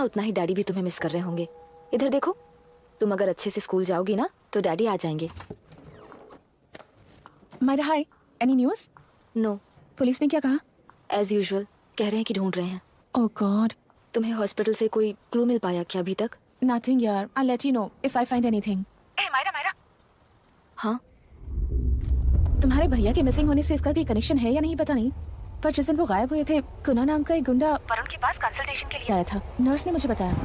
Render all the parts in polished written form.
उतना ही डैडी भी तुम्हें मिस कर रहे होंगे। इधर देखो, तुम अगर अच्छे से स्कूल जाओगी ना तो डैडी आ जाएंगे। मायरा हाय, एनी न्यूज़? नो। पुलिस ने क्या कहा? एज यूजुअल कह रहे हैं कि ढूंढ रहे हैं। ओह गॉड। तुम्हें हॉस्पिटल से कोई क्लू मिल पाया क्या अभी तक? नथिंग यार, I let you know if I find anything. ए मायरा। हाँ, तुम्हारे भैया के मिसिंग होने से इसका कोई कनेक्शन है या नहीं पता नहीं, पर जिस दिन वो गायब हुए थे कुना नाम का एक गुंडा वरुण के पास कंसल्टेशन के लिए आया था। नर्स ने मुझे बताया।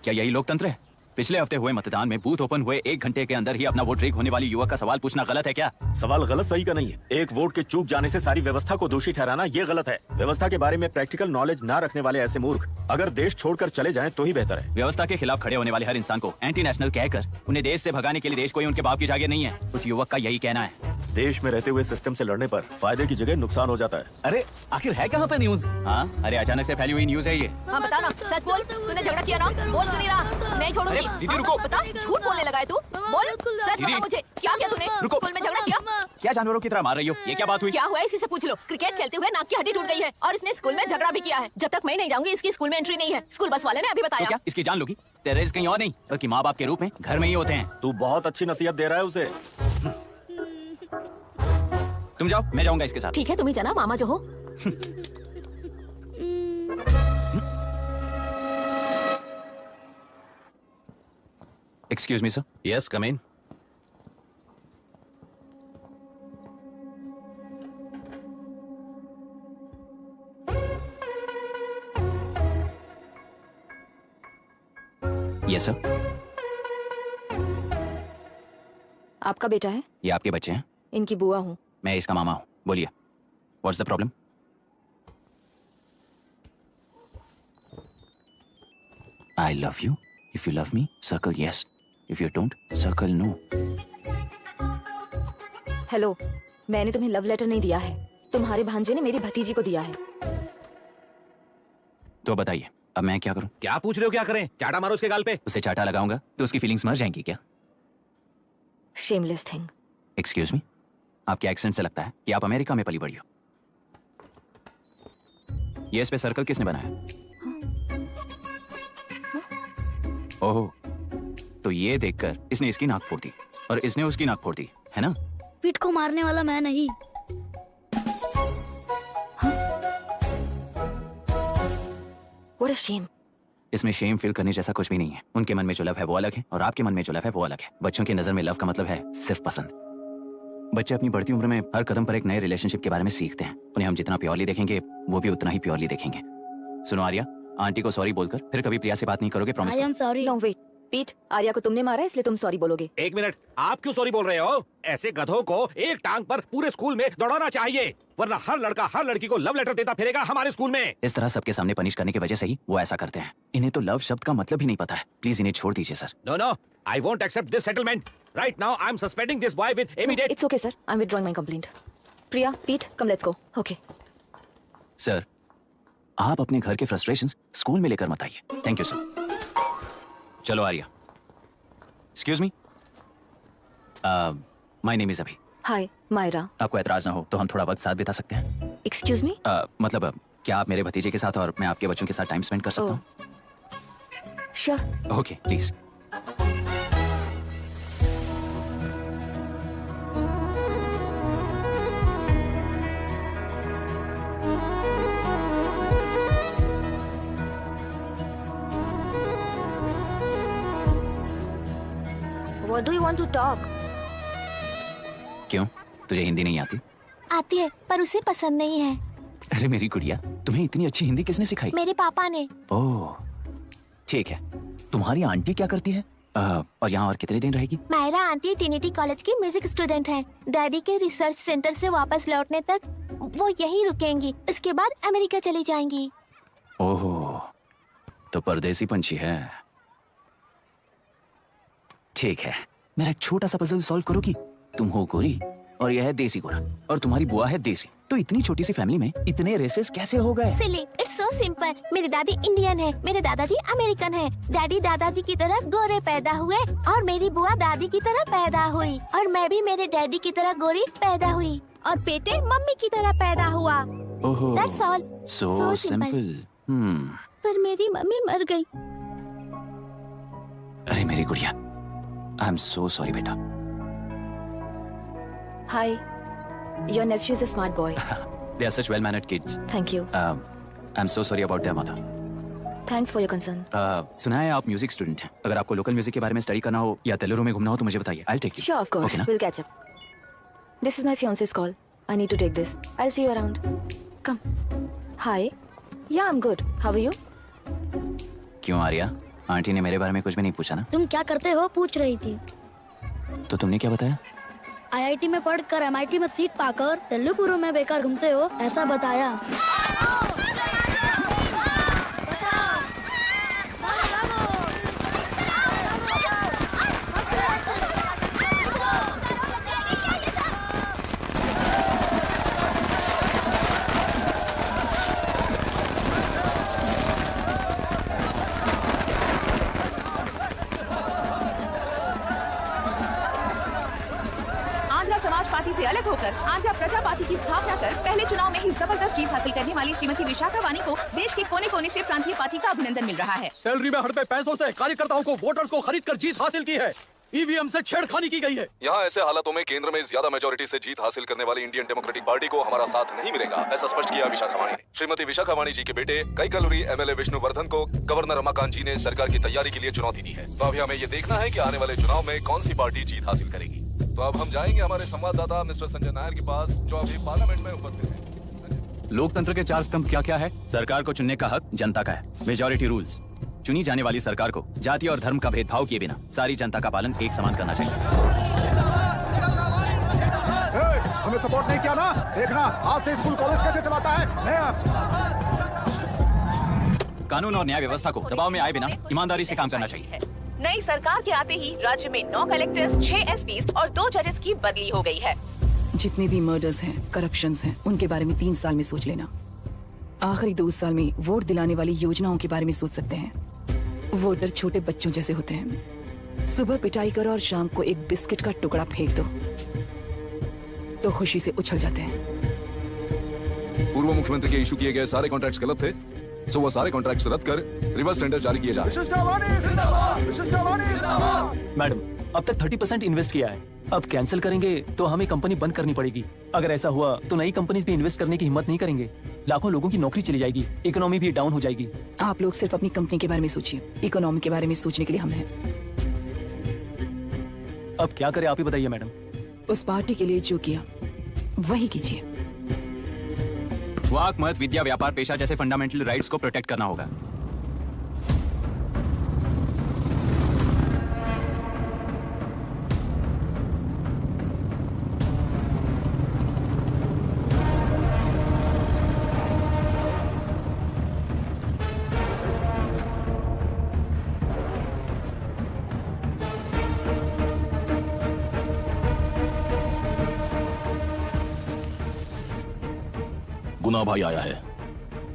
क्या यही लोकतंत्र है? पिछले हफ्ते हुए मतदान में बूथ ओपन हुए 1 घंटे के अंदर ही अपना वोट रीक होने वाली युवक का सवाल पूछना गलत है क्या? सवाल गलत सही का नहीं है। एक वोट के चूक जाने से सारी व्यवस्था को दोषी ठहराना ये गलत है। व्यवस्था के बारे में प्रैक्टिकल नॉलेज ना रखने वाले ऐसे मूर्ख अगर देश छोड़कर चले जाएं तो ही बेहतर है। व्यवस्था के खिलाफ खड़े होने वाले हर इंसान को एंटी नेशनल कहकर उन्हें देश से भगाने के लिए देश कोई उनके बाप की जागीर नहीं है। उस युवक का यही कहना है। देश में रहते हुए सिस्टम से लड़ने पर फायदे की जगह नुकसान हो जाता है। अरे आखिर है कहाँ पे न्यूज़? हाँ, अरे अचानक से फैली हुई न्यूज है ये। हाँ बता ना, सच बोल, तूने झगड़ा किया ना? बोल क्यों नहीं रहा? नहीं छोड़ूंगी। अरे दीदी रुको। बता, झूठ बोलने लगा है तू? बोल, सच बता मुझे, क्या किया तूने? रुको। स्कूल में झगड़ा किया? क्या जानवरों की तरह मार रही हो? ये क्या बात हुई? क्या हुआ है इसी से पूछ लो। क्रिकेट खेलते हुए नाक की हड्डी टूट गई है और इसने स्कूल में झगड़ा भी किया है। जब तक मैं नहीं जाऊंगी इसकी स्कूल में एंट्री नहीं है। स्कूल बस वाले ने अभी तो बताया। क्या इसकी जान लोगी? टेररिस्ट कहीं और नहीं बल्कि माँ बाप के रूप में घर में ही होते हैं। तू बहुत अच्छी नसीहत दे रहा है उसे। तुम जाओ, मैं जाऊंगा इसके साथ। ठीक है, तुम ही जाना, मामा जो हो। Excuse me sir. Yes come in. Yes sir. आपका बेटा है? ये आपके बच्चे हैं? इनकी बुआ हूँ। मैं इसका मामा हूँ। बोलिए, what's the problem? I love you. If you love me, circle yes. If you don't, circle no. Hello, मैंने तुम्हें लव लेटर नहीं दिया है। तुम्हारे भांजे ने मेरी भतीजी को दिया है। तो बताइए, अब मैं क्या करूं? क्या पूछ रहे हो? क्या करें? चाटा मारो उसके गाल पे। उसे चाटा लगाऊंगा तो उसकी फीलिंग्स मर जाएंगी क्या? Shameless thing. एक्सक्यूज मी, आपके एक्सेंट से लगता है कि आप अमेरिका में पली बड़ी हो। ये इस पे सर्कल किसने बनाया? ओह, तो ये देखकर इसने इसकी नाक फोड़ दी और इसने उसकी नाक फोड़ दी, है ना? पीठ को मारने वाला मैं नहीं। What a shame. इसमें शेम फील करने जैसा कुछ भी नहीं है। उनके मन में जो लव है वो अलग है और आपके मन में जो लव है वो अलग है। बच्चों की नजर में लव का मतलब है सिर्फ पसंद। बच्चे अपनी बढ़ती उम्र में हर कदम पर एक नए रिलेशनशिप के बारे में सीखते हैं। उन्हें हम जितना प्योरली देखेंगे वो भी उतना ही प्योरली देखेंगे। सुनो आर्या, आंटी को सॉरी बोलकर फिर कभी प्रिया से बात नहीं करोगे? प्रॉमिस आई करो। Am sorry. No wait, पीट, आर्या को तुमने मारा इसलिए तुम सॉरी बोलोगे। एक मिनट, आप क्यों सॉरी बोल रहे हो? ऐसे गधों को एक टांग पर पूरे स्कूल में दौड़ाना चाहिए, वरना हर लड़का हर लड़की को लव लेटर देता फिरेगा हमारे स्कूल में। इस तरह सबके सामने पनिश करने की वजह से ही वो ऐसा करते हैं। इन्हें तो लव शब्द का मतलब ही नहीं पता है। प्लीज इन्हें छोड़ दीजिए sir. No no, I won't accept this settlement. Right now I am suspending this boy with immediate. It's okay sir, I'm withdrawing my complaint. Priya, Pete, come let's go. Okay. Sir, आप अपने घर के frustrations school में लेकर मत आइए। Thank you sir. चलो Arya. Excuse me, my name is Abhi. Hi, Myra. आपको एतराज ना हो तो हम थोड़ा वक्त साथ बिता सकते हैं? Excuse me? मतलब क्या आप मेरे भतीजे के साथ और मैं आपके बच्चों के साथ टाइम स्पेंड कर सकता हूँ? Sure. Okay, please. What do you want to talk? क्यों, तुझे हिंदी नहीं आती? आती है पर उसे पसंद नहीं है। अरे मेरी गुड़िया, तुम्हें इतनी अच्छी हिंदी किसने सिखाई? मेरे पापा ने। ओह, ठीक है। तुम्हारी आंटी क्या करती है? और यहाँ और कितने दिन रहेगी? मायरा आंटी ट्रिनिटी कॉलेज की म्यूजिक स्टूडेंट है। डैडी के रिसर्च सेंटर से वापस लौटने तक वो यहीं रुकेंगी। इसके बाद अमेरिका चली जाएंगी। ओह, तो परदेसी पंछी है। ठीक है, मेरा एक छोटा सा पजल सॉल्व करोगी? तुम हो गोरी और यह है देसी गोरा और तुम्हारी बुआ है देसी। तो इतनी छोटी सी फैमिली में इतने रेसेस कैसे हो गए? सिली, इट्स सो सिंपल। मेरी दादी इंडियन है, मेरे दादाजी अमेरिकन है। डैडी दादाजी की तरह गोरे पैदा हुए और मेरी बुआ दादी की तरह पैदा हुई और मैं भी मेरे डैडी की तरह गोरी पैदा हुई और बेटे मम्मी की तरह पैदा हुआ। ओहो, That's all. so So simple. पर मेरी मम्मी मर गई। अरे मेरी गुड़िया, आई एम सो सॉरी बेटा। Hi. Your nephew is a smart boy. They are such well-mannered kids. Thank you. I'm so sorry about their mother. Thanks for your concern. सुना है आप म्यूजिक स्टूडेंट हैं। अगर आपको लोकल म्यूजिक के बारे में स्टडी करना हो या तेलुरु में घूमना हो तो मुझे बताइए। I'll take you. Sure, of course. Okay, ना? We'll catch up. This is my fiance's call. I need to take this. I'll see you around. Come. Hi. Yeah, I'm good. How are you? क्यों Arya? Aunty ने मेरे बारे में कुछ भी नहीं पूछा ना? तुम क्या करते हो पूछ रही थी। तो तुमने क्या बताया? आईआईटी में पढ़कर एमआईटी में सीट पाकर तेलुगु में बेकार घूमते हो ऐसा बताया। आंध्रा समाज पार्टी से अलग होकर आंध्रा प्रजा पार्टी की स्थापना कर पहले चुनाव में ही जबरदस्त जीत हासिल करने वाली श्रीमती विशाखा वानी को देश के कोने कोने से प्रांतीय पार्टी का अभिनंदन मिल रहा है। सैलरी में हड़पे पैसों से कार्यकर्ताओं को वोटर्स को खरीद कर जीत हासिल की है। ईवीएम से छेड़खानी की गई है। यहाँ ऐसे हालातों में केंद्र में ज्यादा मेजोरिटी से जीत हासिल करने वाली इंडियन डेमोक्रेटिक पार्टी को हमारा साथ नहीं मिलेगा, ऐसा स्पष्ट किया विशाखा वाणी ने। श्रीमती विशाखा वाणी जी के बेटे कैकलुरी एमएलए विष्णुवर्धन को गवर्नर रमाकांत जी ने सरकार की तैयारी के लिए चुनौती दी है। तो अभी हमें ये देखना है कि आने वाले चुनाव में कौन सी पार्टी जीत हासिल करेगी। तो अब हम जाएंगे हमारे संवाददाता मिस्टर संजय नायर के पास, जो अभी पार्लियामेंट में उपस्थित है। लोकतंत्र के 4 स्तंभ क्या क्या है? सरकार को चुनने का हक जनता का है। Majority rules. चुनी जाने वाली सरकार को जाति और धर्म का भेदभाव किए बिना सारी जनता का पालन एक समान करना चाहिए। हमें सपोर्ट नहीं किया ना, देखना आज से स्कूल कॉलेज कैसे चलाता है। कानून और न्याय व्यवस्था को दबाव में आए बिना ईमानदारी से काम करना चाहिए। नई सरकार के आते ही राज्य में 9 कलेक्टर्स, 6 एसपीज और 2 जजेस की बदली हो गई है। जितने भी मर्डर्स हैं, करप्शंस हैं, उनके बारे में 3 साल में सोच लेना। आखिरी 2 साल में वोट दिलाने वाली योजनाओं के बारे में सोच सकते हैं। वोटर छोटे बच्चों जैसे होते हैं। सुबह पिटाई करो और शाम को एक बिस्किट का टुकड़ा फेंक दो तो खुशी से उछल जाते हैं। पूर्व मुख्यमंत्री के इशू किए गए सारे कॉन्ट्रैक्ट्स गलत थे, सो वो सारे कॉन्ट्रैक्ट्स रद्द कर रिवर्स टेंडर जारी किए जा रहे हैं। मैडम, अब तक 30% इन्वेस्ट किया है। अब कैंसिल करेंगे तो हमें कंपनी बंद करनी पड़ेगी। अगर ऐसा हुआ तो नई कंपनीज भी इन्वेस्ट करने की हिम्मत नहीं करेंगे। लाखों लोगों की नौकरी चली जाएगी, इकोनॉमी भी डाउन हो जाएगी। आप लोग सिर्फ अपनी कंपनी के बारे में सोचिए, इकोनॉमी के बारे में सोचने के लिए हम हैं। अब क्या करें आप ही बताइए मैडम। उस पार्टी के लिए जो किया वही कीजिए। वाक, मत, विद्या, व्यापार, पेशा जैसे फंडामेंटल राइट्स को प्रोटेक्ट करना होगा। गुना भाई आया है।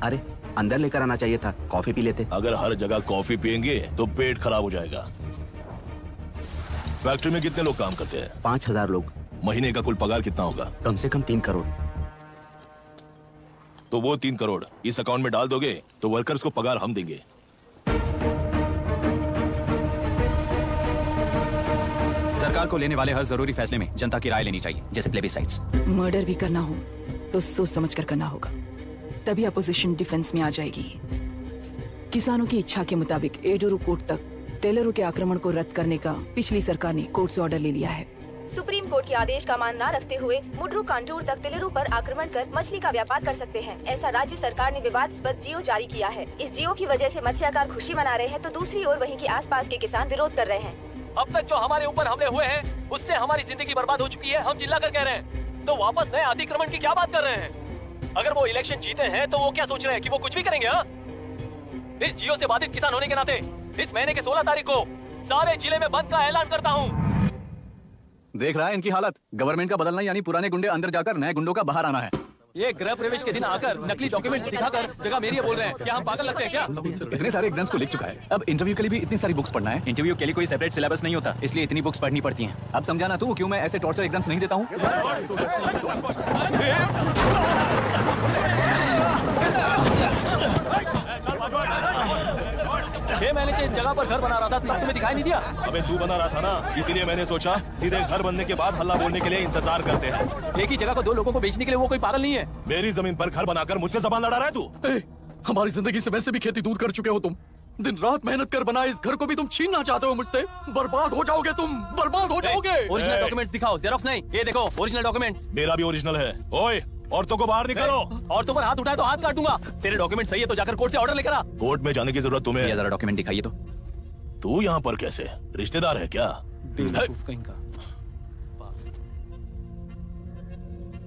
अरे अंदर लेकर आना चाहिए था, कॉफी पी लेते। अगर हर जगह कॉफी पियेंगे तो पेट खराब हो जाएगा। फैक्ट्री में कितने लोग काम करते हैं? 5000 लोग। महीने का कुल पगार कितना होगा? कम से कम 3 करोड़। तो वो 3 करोड़ इस अकाउंट में डाल दोगे तो वर्कर्स को पगार हम देंगे। सरकार को लेने वाले हर जरूरी फैसले में जनता की राय लेनी चाहिए, जैसे प्लेबिसाइट्स। मर्डर भी करना हो तो सोच समझ कर करना होगा, तभी अपोजिशन डिफेंस में आ जाएगी। किसानों की इच्छा के मुताबिक एडोरू कोर्ट तक तेलुरु के आक्रमण को रद्द करने का पिछली सरकार ने कोर्ट से ऑर्डर ले लिया है। सुप्रीम कोर्ट के आदेश का मान न रखते हुए मुड्रू कांटूर तक तेलुरु पर आक्रमण कर मछली का व्यापार कर सकते हैं, ऐसा राज्य सरकार ने विवादास्पद जियो जारी किया है। इस जियो की वजह से मत्स्यकार खुशी मना रहे हैं तो दूसरी ओर वहीं के आसपास के किसान विरोध कर रहे हैं। अब तक जो हमारे ऊपर हमले हुए हैं उससे हमारी जिंदगी बर्बाद हो चुकी है। हम चिल्ला कर कह रहे हैं तो वापस नए अतिक्रमण की क्या बात कर रहे हैं? अगर वो इलेक्शन जीते हैं तो वो क्या सोच रहे हैं कि वो कुछ भी करेंगे? हाँ, इस जियो से बाधित किसान होने के नाते इस महीने के 16 तारीख को सारे जिले में बंद का ऐलान करता हूँ। देख रहा है इनकी हालत। गवर्नमेंट का बदलना यानी पुराने गुंडे अंदर जाकर नए गुंडों का बाहर आना है। ये गृह प्रवेश के दिन आकर नकली डॉक्यूमेंट दिखाकर जगह मेरी है बोल रहे हैं। क्या हम पागल लगते हैं क्या? इतने सारे एग्जाम्स को लिख चुका है, अब इंटरव्यू के लिए भी इतनी सारी बुक्स पढ़ना है। इंटरव्यू के लिए कोई सेपरेट सिलेबस नहीं होता, इसलिए इतनी बुक्स पढ़नी पड़ती हैं। अब समझाना तू क्यों मैं ऐसे टॉर्चर एग्जाम्स नहीं देता हूँ। 6 महीने से इस जगह पर घर बना रहा था, तब तुम्हें दिखाई नहीं दिया? अबे तू बना रहा था ना, इसीलिए मैंने सोचा सीधे घर बनने के बाद हल्ला बोलने के लिए इंतजार करते हैं। एक ही जगह को 2 लोगों को बेचने के लिए वो कोई पागल नहीं है। मेरी जमीन पर घर बनाकर मुझसे जबान लड़ा रहा है तू? हमारी जिंदगी से वैसे भी खेती दूर कर चुके हो तुम। दिन रात मेहनत कर बनाए इस घर को भी तुम छीनना चाहते हो मुझसे। बर्बाद हो जाओगे तुम, बर्बाद हो जाओगे। ओरिजिनल डॉक्यूमेंट्स दिखाओ, जेरॉक्स नहीं। ये देखो ओरिजिनल डॉक्यूमेंट्स। मेरा भी ओरिजिनल है। ओए औरतों को बाहर निकालो। औरतों पर हाथ उठाए तो हाथ काट दूंगा। तेरे डॉक्यूमेंट सही है तो जाकर कोर्ट से ऑर्डर लेकर आ। कोर्ट में जाने की जरूरत तुम्हें? ये जरा डॉक्यूमेंट दिखाइए तो। तू यहाँ पर कैसे? रिश्तेदार है क्या?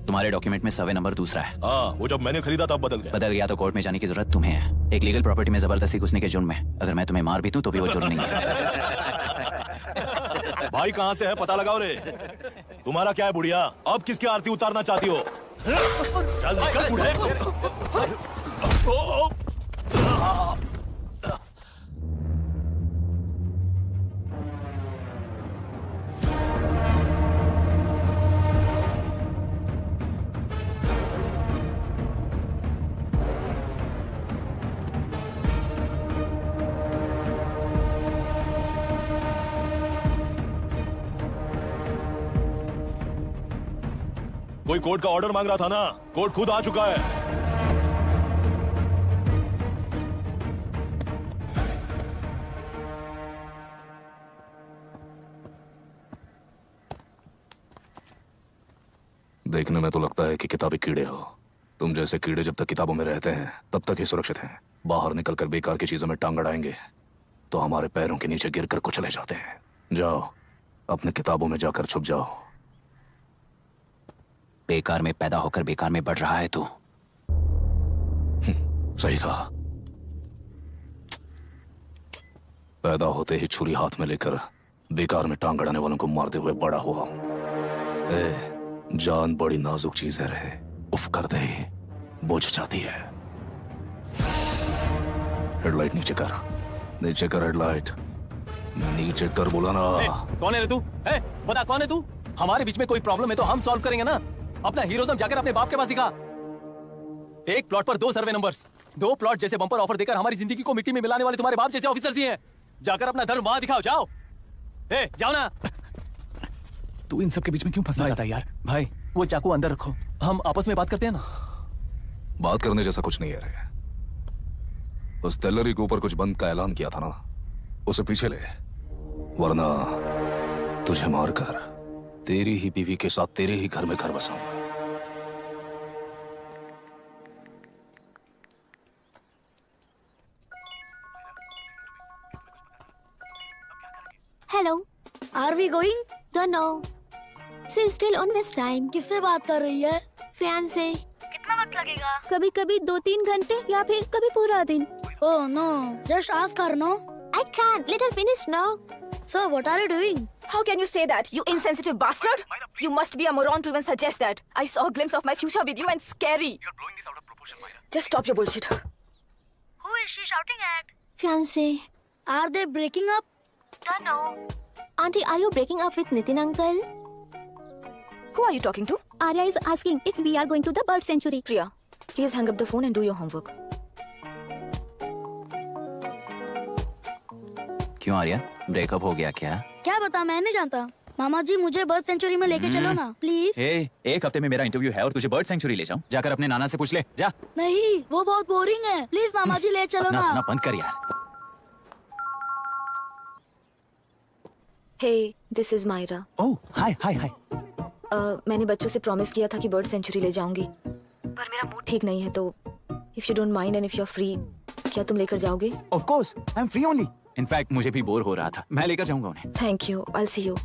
तुम्हारे डॉक्यूमेंट में सर्वे नंबर दूसरा है। हाँ, वो जब मैंने खरीदा तब बदल गया। बदल गया तो कोर्ट में जाने की जरूरत तुम्हें है। एक लीगल प्रॉपर्टी में जबरदस्ती घुसने के जुर्म में अगर मैं तुम्हें मार भी दूं तो भी वो जुर्म नहीं है। भाई कहाँ से है पता लगाओ रे। तुम्हारा क्या है बुढ़िया? अब किसकी आरती उतारना चाहती हो? चल निकल बूढ़े। कोई कोर्ट का ऑर्डर मांग रहा था ना, कोर्ट खुद आ चुका है। देखने में तो लगता है कि किताबी कीड़े हो। तुम जैसे कीड़े जब तक किताबों में रहते हैं तब तक ही सुरक्षित हैं। बाहर निकलकर बेकार की चीजों में टांग अड़ाएंगे तो हमारे पैरों के नीचे गिरकर कुचले जाते हैं। जाओ अपने किताबों में जाकर छुप जाओ। बेकार में पैदा होकर बेकार में बढ़ रहा है तू। सही कहा। पैदा होते ही छुरी हाथ में लेकर बेकार में टांग अड़ाने वालों को मारते हुए बड़ा हुआ हूं। जान बड़ी नाजुक चीज है रे, उफ करते ही बुझ जाती है। हेडलाइट नीचे कर, नीचे कर हेडलाइट, नीचे कर बोला ना। कौन है रे तू? बता कौन है तू? हमारे बीच में कोई प्रॉब्लम है तो हम सॉल्व करेंगे ना। अपना हीरोइज्म जाकर अपने बाप के पास दिखा। एक प्लॉट पर 2 सर्वे नंबर्स, 2 प्लॉट जैसे बम्पर ऑफर देकर हमारी जिंदगी को मिट्टी में मिलाने वाले तुम्हारे बाप जैसे ऑफिसर्स ही हैं। जाकर अपना धर्म वहां दिखाओ। जाओ जाओ ना। तू इन सब के बीच में क्यों फंसना चाहता है यार? भाई वो चाकू अंदर रखो, हम आपस में बात करते हैं ना। बात करने जैसा कुछ नहीं है रे। उस टेलरी के ऊपर कुछ बंद का ऐलान किया था ना, उसे पीछे ले, वरना तुझे मारकर तेरी ही बीवी के साथ तेरे ही घर में घर बसाऊंगा। Hello, are we going? Don't know, she is still on waste time. किससे बात कर रही है? फैन से। कितना वक्त लगेगा? कभी कभी 2-3 घंटे या फिर कभी पूरा दिन। Oh no, just ask her no. I can't. Let her finish now. So what are you doing? How can you say that, you insensitive bastard? You must be a moron to even suggest that. I saw a glimpse of my future with you and scary. You're blowing this out of proportion, Myra. Just stop your bullshit. Who is she shouting at? Fiancé. Are they breaking up? Don't know. Auntie, are you breaking up with Nitin uncle? Who are you talking to? Arya is asking if we are going to the bird sanctuary. Priya, please hang up the phone and do your homework. क्यों Arya, breakup हो गया क्या? क्या बता, मैं नहीं जानता। मामा जी मुझे बर्ड सेंचुरी में लेके चलो ना प्लीज। एक हफ्ते में मेरा इंटरव्यू है और तुझे बर्ड सेंचुरी ले जाऊं? जाकर अपने नाना से पूछ ले, जा। नहीं, वो बहुत बोरिंग है, प्लीज मामा जी ले चलो ना। अपना बंद कर यार। Hey, this is Myra. Oh, hi. मैंने बच्चों से प्रॉमिस किया था कि बर्ड सेंचुरी ले जाऊंगी, पर मेरा मूड ठीक नहीं है, तो if you don't mind and if you're free, क्या तुम लेकर जाओगे? Of course, I'm free only. In fact मुझे भी बोर हो रहा था, मैं लेकर जाऊंगा उन्हें। Thank you, I'll see you.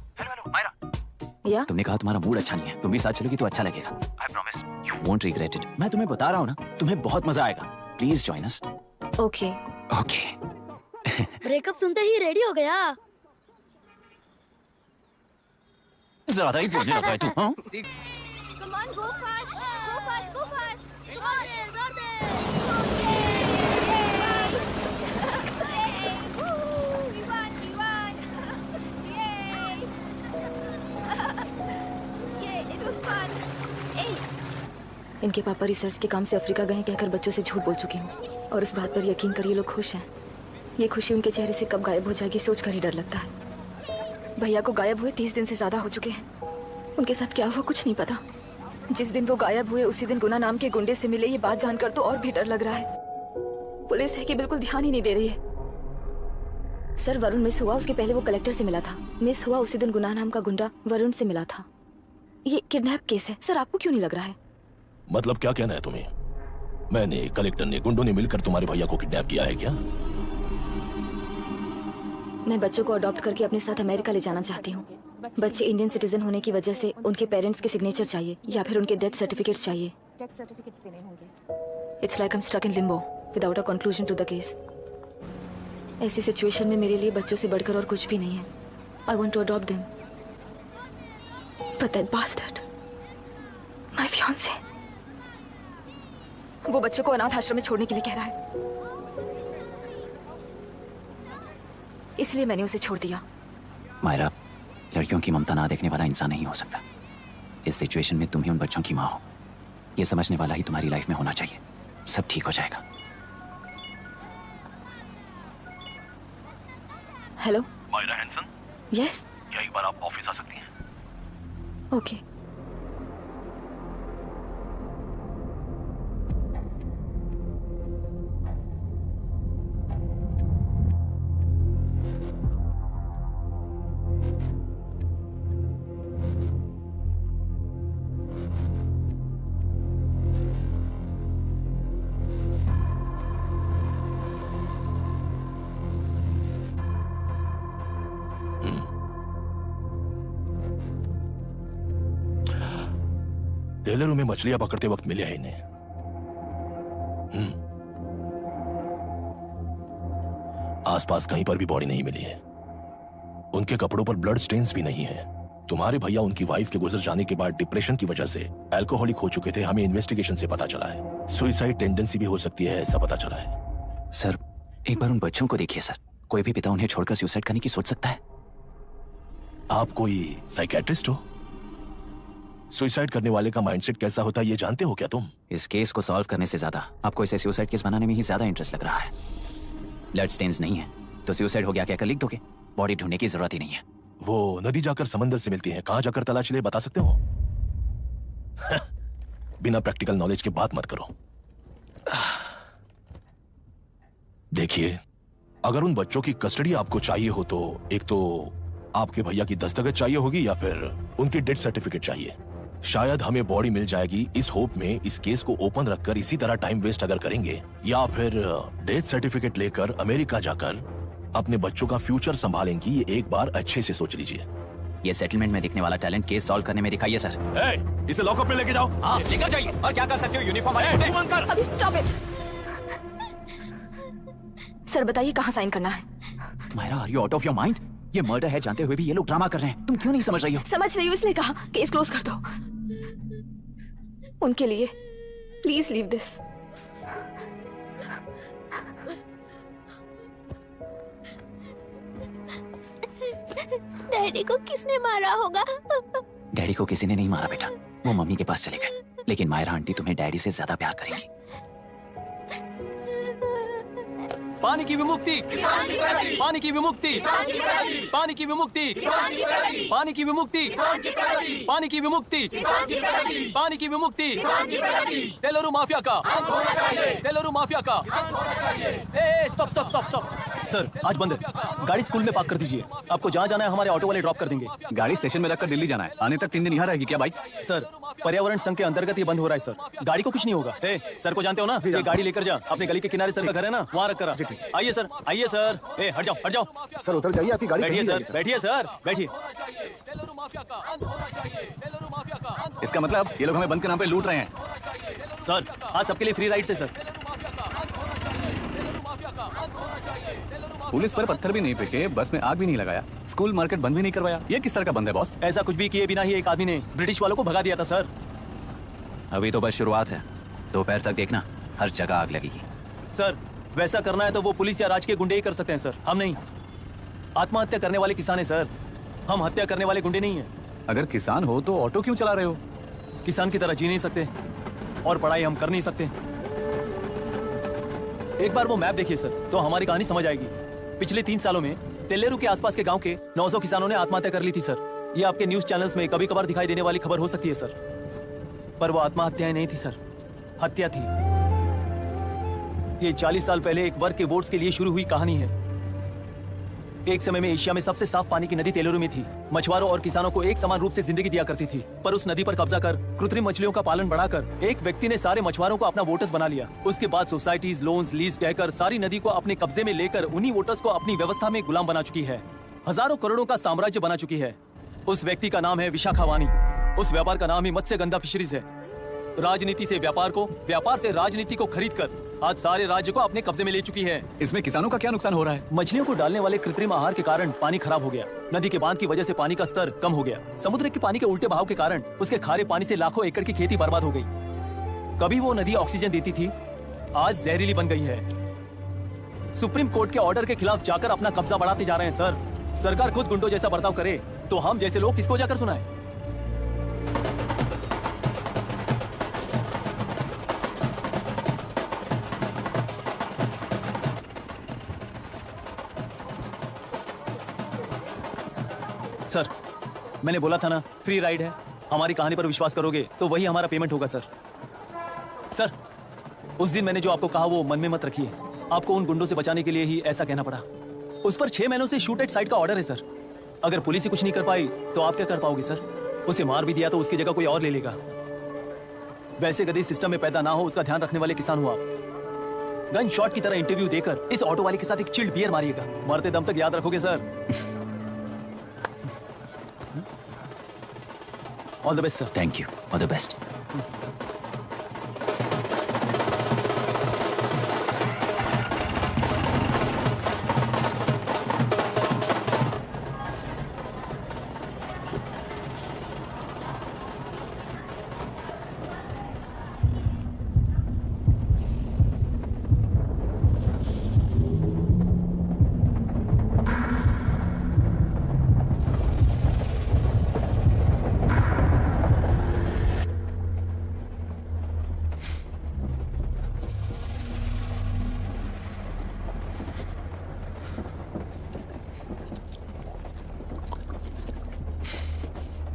या? तुमने कहा तुम्हारा मूड अच्छा नहीं है, तुम भी साथ चलोगी तो अच्छा लगेगा। I promise, you won't regret it. मैं तुम्हें बता रहा हूँ ना, तुम्हें बहुत मजा आएगा। Please join us. Okay. Breakup सुनते ही रेडी हो गया। ज्यादा ही बोलने लगा है तू। Come on, go fast, go fast, go fast. इनके पापा रिसर्च के काम से अफ्रीका गए कहकर बच्चों से झूठ बोल चुकी हूँ और उस बात पर यकीन कर ये लोग खुश हैं। ये खुशी उनके चेहरे से कब गायब हो जाएगी सोचकर ही डर लगता है। भैया को गायब हुए 30 दिन से ज्यादा हो चुके हैं। उनके साथ क्या हुआ कुछ नहीं पता। जिस दिन वो गायब हुए उसी दिन गुना नाम के गुंडे से मिले, ये बात जानकर तो और भी डर लग रहा है। पुलिस है कि बिल्कुल ध्यान ही नहीं दे रही है। सर वरुण मिस हुआ उसके पहले वो कलेक्टर से मिला था। मिस हुआ उसी दिन गुना नाम का गुंडा वरुण से मिला था। ये किडनैप केस है। सर आपको क्यों नहीं लग रहा है? मतलब क्या कहना है तुम्हें? मैंने, कलेक्टर ने, गुंडों ने मिलकर तुम्हारे भैया को किडनैप किया है क्या? मैं बच्चों को अडॉप्ट करके अपने साथ अमेरिका ले जाना चाहती हूँ। बच्चे इंडियन सिटीजन होने की वजह से उनके पेरेंट्स के सिग्नेचर चाहिए या फिर उनके डेथ सर्टिफिकेट्स चाहिए। डेथ सर्टिफिकेट्स देने होंगे। It's like I am stuck in limbo without a conclusion to the case. ऐसी सिचुएशन में मेरे लिए बच्चों से बढ़कर और कुछ भी नहीं है। I want to adopt them but that bastard, my fiance, वो बच्चों को अनाथ आश्रम में छोड़ने के लिए कह रहा है। इसलिए मैंने उसे छोड़ दिया। मायरा, लड़कियों की ममता ना देखने वाला इंसान नहीं हो सकता। इस सिचुएशन में तुम ही उन बच्चों की माँ हो। ये समझने वाला ही तुम्हारी लाइफ में होना चाहिए। सब ठीक हो जाएगा। Hello Myra Hansen? यस। क्या एक बार आप ऑफिस आ सकती हैं? ओके। टेलरों में मछलियां पकड़ते वक्त मिले हैं इन्हें। आसपास कहीं पर भी बॉडी नहीं मिली है। उनके कपड़ों पर ब्लड स्टेन्स भी नहीं है। तुम्हारे भैया उनकी वाइफ के गुजर जाने के बाद डिप्रेशन की वजह से अल्कोहलिक हो चुके थे। हमें इन्वेस्टिगेशन से पता चला है सुसाइड टेंडेंसी भी हो सकती है, ऐसा पता चला है। सर एक बार उन बच्चों को देखिए सर। कोई भी पिता उन्हें छोड़कर सुसाइड करने की सोच सकता है? आप कोई साइकेट्रिस्ट हो? सुसाइड करने वाले का माइंडसेट कैसा होता है ये जानते हो क्या तुम? इस केस को सॉल्व करने से ज्यादा आपको इसे सुसाइड केस बनाने में ही ज्यादा इंटरेस्ट लग रहा है। ब्लड स्टेन्स नहीं है तो सुसाइड हो गया कहकर लिख दोगे। बॉडी ढूंढने की जरूरत ही नहीं है। वो नदी जाकर समंदर से मिलती है, कहां जाकर तलाश ले बता सकते हो? बिना प्रैक्टिकल नॉलेज के बात मत करो। देखिए, अगर उन बच्चों की कस्टडी आपको चाहिए हो तो एक तो आपके भैया की दस्तखत चाहिए होगी या फिर उनकी डेथ सर्टिफिकेट चाहिए। शायद हमें बॉडी मिल जाएगी इस होप में इस केस को ओपन रखकर इसी तरह टाइम वेस्ट अगर करेंगे, या फिर डेथ सर्टिफिकेट लेकर अमेरिका जाकर अपने बच्चों का फ्यूचर संभालेंगी। ये एक बार अच्छे से सोच लीजिए। ये सेटलमेंट में दिखने वाला टैलेंट केस सॉल्व करने में दिखाइए सर। इसे लॉकअप में लेके जाओ। हाँ लेकर जाइए। और क्या कर सकते हो? यूनिफॉर्म अभी स्टॉप इट। सर बताइए कहाँ साइन करना है? Myra, are you out of your mind? ये मर्डर है जानते हुए भी ये लोग ड्रामा कर रहे हैं। तुम क्यों नहीं समझ रही हो? समझ रही हूँ इसलिए कहा केस क्लोज कर दो। उनके लिए प्लीज लीव दिस। डैडी को किसने मारा होगा? डैडी को किसी ने नहीं मारा बेटा, वो मम्मी के पास चले गए। लेकिन मायरा आंटी तुम्हें डैडी से ज्यादा प्यार करेंगी। पानी की विमुक्ति, पानी की विमुक्ति, पानी की विमुक्ति, पानी की विमुक्ति, पानी की विमुक्ति, पानी की विमुक्ति, तेलुरु माफिया का, तेलुरु माफिया का। Stop stop stop stop. Sir आज बंद है, गाड़ी स्कूल में पार्क कर दीजिए। आपको जहाँ जाना है हमारे ऑटो वाले ड्रॉप कर देंगे। गाड़ी स्टेशन में रखकर दिल्ली जाना है। आने तक 3 दिन यहाँ रहेगी क्या बाइक? सर पर्यावरण संघ के अंतर्गत ये बंद हो रहा है सर। गाड़ी को कुछ नहीं होगा। सर को जानते हो ना, ये गाड़ी लेकर जा अपने गली के किनारे सर का घर है ना, वहाँ रख कर। आइए सर, आइए सर। हट जाओ हट जाओ सर, उतर जाइए, आपकी गाड़ी बैठिए सर, बैठिए सर, बैठिए। इसका मतलब ये लोग हमें बंद के नाम पे लूट रहे हैं। सर आज सबके लिए फ्री राइड से सर। पुलिस पर पत्थर भी नहीं फेंके, बस में आग भी नहीं लगाया, स्कूल मार्केट बंद भी नहीं करवाया। ये किस तरह का बंद है बॉस? ऐसा कुछ भी किए बिना ही एक आदमी ने ब्रिटिश वालों को भगा दिया था सर। अभी तो बस शुरुआत है। दोपहर तक देखना, हर जगह आग लगेगी। सर वैसा करना है तो वो पुलिस या राज के गुंडे ही कर सकते हैं सर, हम नहीं। आत्महत्या करने वाले किसान हैं सर, हम हत्या करने वाले गुंडे नहीं हैं। अगर किसान हो तो ऑटो क्यों चला रहे हो? किसान की तरह जी नहीं सकते और पढ़ाई हम कर नहीं सकते। एक बार वो मैप देखिए सर तो हमारी कहानी समझ आएगी। पिछले 3 सालों में तेलेरू के आसपास के गांव के 900 किसानों ने आत्महत्या कर ली थी सर। ये आपके न्यूज चैनल्स में कभी कभार दिखाई देने वाली खबर हो सकती है सर, पर वो आत्महत्याएं नहीं थी सर, हत्या थी। ये 40 साल पहले एक वर्ग के वोट्स के लिए शुरू हुई कहानी है। एक समय में एशिया में सबसे साफ पानी की नदी तेलेरू में थी। मछुआरों और किसानों को एक समान रूप से जिंदगी दिया करती थी, पर उस नदी पर कब्जा कर कृत्रिम मछलियों का पालन बढ़ाकर एक व्यक्ति ने सारे मछुआरों को अपना वोटर्स बना लिया। उसके बाद सोसाइटीज, लोन्स, लीज कहकर सारी नदी को अपने कब्जे में लेकर उन्हीं वोटर्स को अपनी व्यवस्था में गुलाम बना चुकी है। हजारों करोड़ों का साम्राज्य बना चुकी है। उस व्यक्ति का नाम है विशाखा वानी। उस व्यापार का नाम ही मत्स्यगंधा फिशरीज है। राजनीति से व्यापार को, व्यापार से राजनीति को खरीद कर आज सारे राज्य को अपने कब्जे में ले चुकी है। इसमें किसानों का क्या नुकसान हो रहा है? मछलियों को डालने वाले कृत्रिम आहार के कारण पानी खराब हो गया। नदी के बांध की वजह से पानी का स्तर कम हो गया। समुद्र के पानी के उल्टे बहाव के कारण उसके खारे पानी से लाखों एकड़ की खेती बर्बाद हो गई। कभी वो नदी ऑक्सीजन देती थी, आज जहरीली बन गई है। सुप्रीम कोर्ट के ऑर्डर के खिलाफ जाकर अपना कब्जा बढ़ाते जा रहे हैं सर। सरकार खुद गुंडों जैसा बर्ताव करे तो हम जैसे लोग किसको जाकर सुनाएं? सर मैंने बोला था ना, फ्री राइड है। हमारी कहानी पर विश्वास करोगे तो वही हमारा पेमेंट होगा सर। सर उस दिन मैंने जो आपको कहा वो मन में मत रखिए। आपको उन गुंडों से बचाने के लिए ही ऐसा कहना पड़ा। उस पर 6 महीनों से शूट एट साइट का ऑर्डर है सर। अगर पुलिस ही कुछ नहीं कर पाई तो आप क्या कर पाओगे सर? उसे मार भी दिया तो उसकी जगह कोई और ले लेगा। वैसे गधी सिस्टम में पैदा ना हो उसका ध्यान रखने वाले किसान हो आप। गन शॉट की तरह इंटरव्यू देकर इस ऑटो वाले के साथ एक चिल्ड बियर मारिएगा। मरते दम तक याद रखोगे sir. All the best, sir. Thank you. All the best.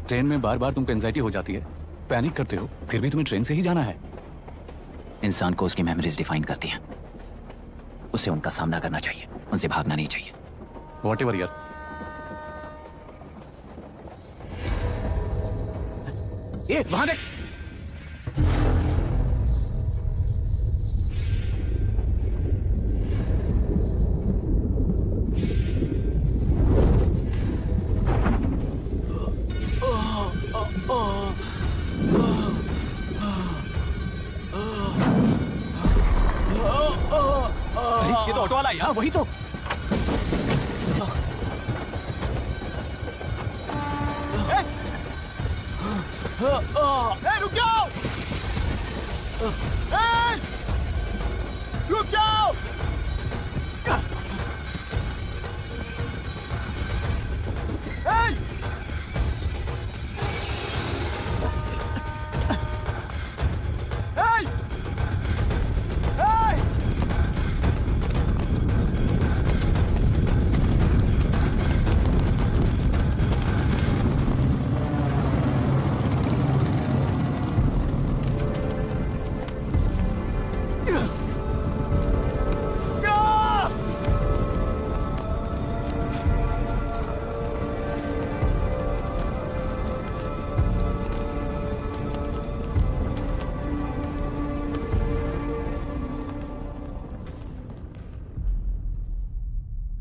Train में बार बार तुमको एंजाइटी हो जाती है, पैनिक करते हो, फिर भी तुम्हें ट्रेन से ही जाना है। इंसान को उसकी मेमोरीज डिफाइन करती हैं। उसे उनका सामना करना चाहिए, उनसे भागना नहीं चाहिए। व्हाटएवर यार। ए, वहां देख। ये तो ऑटो वाला है। हाँ वही तो। रुक जाओ! रुक जाओ!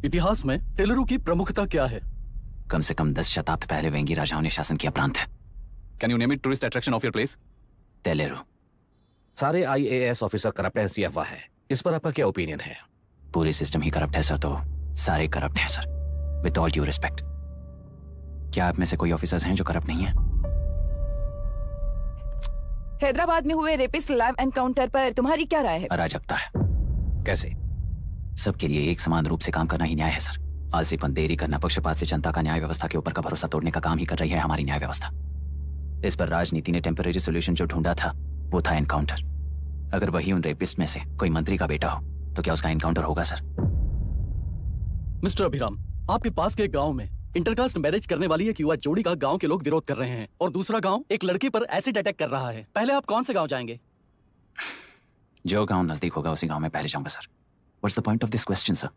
इतिहास में टेलरू की प्रमुखता क्या है? कम से कम 10 शताब्दी पहले वेंगी राजाओं ने शासन किया प्रांत है। Can you name it tourist attraction of your place? Teleru. सारे IAS ऑफिसर करप्ट हैं, ऐसी अफवाह है। इस पर आपका क्या ओपिनियन है? पूरी सिस्टम ही करप्ट है सर, तो सारे करप्ट हैं sir. With all due respect, क्या आप में से कोई ऑफिसर्स हैं जो करप्ट नहीं है? हैदराबाद में हुए रेपिस्ट लाइव एनकाउंटर पर तुम्हारी क्या राय है? अराजकता है। कैसे? सबके लिए एक समान रूप से काम करना ही न्याय है सर। आलसीपन, देरी करना, पक्षपात से जनता का न्याय व्यवस्था के ऊपर का भरोसा तोड़ने का काम ही कर रही है हमारी न्याय व्यवस्था। इस पर राजनीति ने टेम्परेरी सोल्यूशन जो ढूंढा था वो था एनकाउंटर। अगर वही उन रेपिस्ट में से कोई मंत्री का बेटा हो तो क्या उसका एनकाउंटर होगा सर? मिस्टर अभिराम, आपके पास के एक गांव में इंटरकास्ट मैरिज करने वाली एक युवा जोड़ी का गांव के लोग विरोध कर रहे हैं और दूसरा गांव एक लड़की पर एसिड अटैक कर रहा है। पहले आप कौन से गांव जाएंगे? जो गांव नजदीक होगा उसी गांव में पहले जाऊंगा sir. What's the point of this question sir?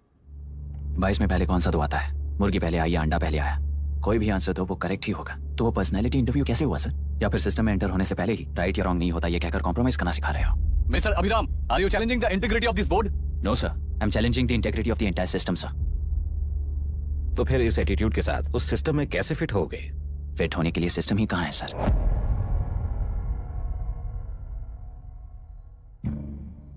22 में पहले कौन सा दो आता है? मुर्गी पहले आई या अंडा पहले आया? कोई भी आंसर दो वो करेक्ट ही होगा। तो वो पर्सनैलिटी इंटरव्यू कैसे हुआ सर? या फिर सिस्टम में एंटर होने से पहले ही राइट या रॉन्ग नहीं होता ये कहकर कॉम्प्रोमाइज करना सिखा रहे हो? Mister Abhiram, are you challenging the integrity of this board? No sir, I am challenging the integrity of the entire system sir. तो फिर इस एटीट्यूड के साथ उस सिस्टम में कैसे फिट होगे? फिट होने के लिए सिस्टम ही कहाँ है सर?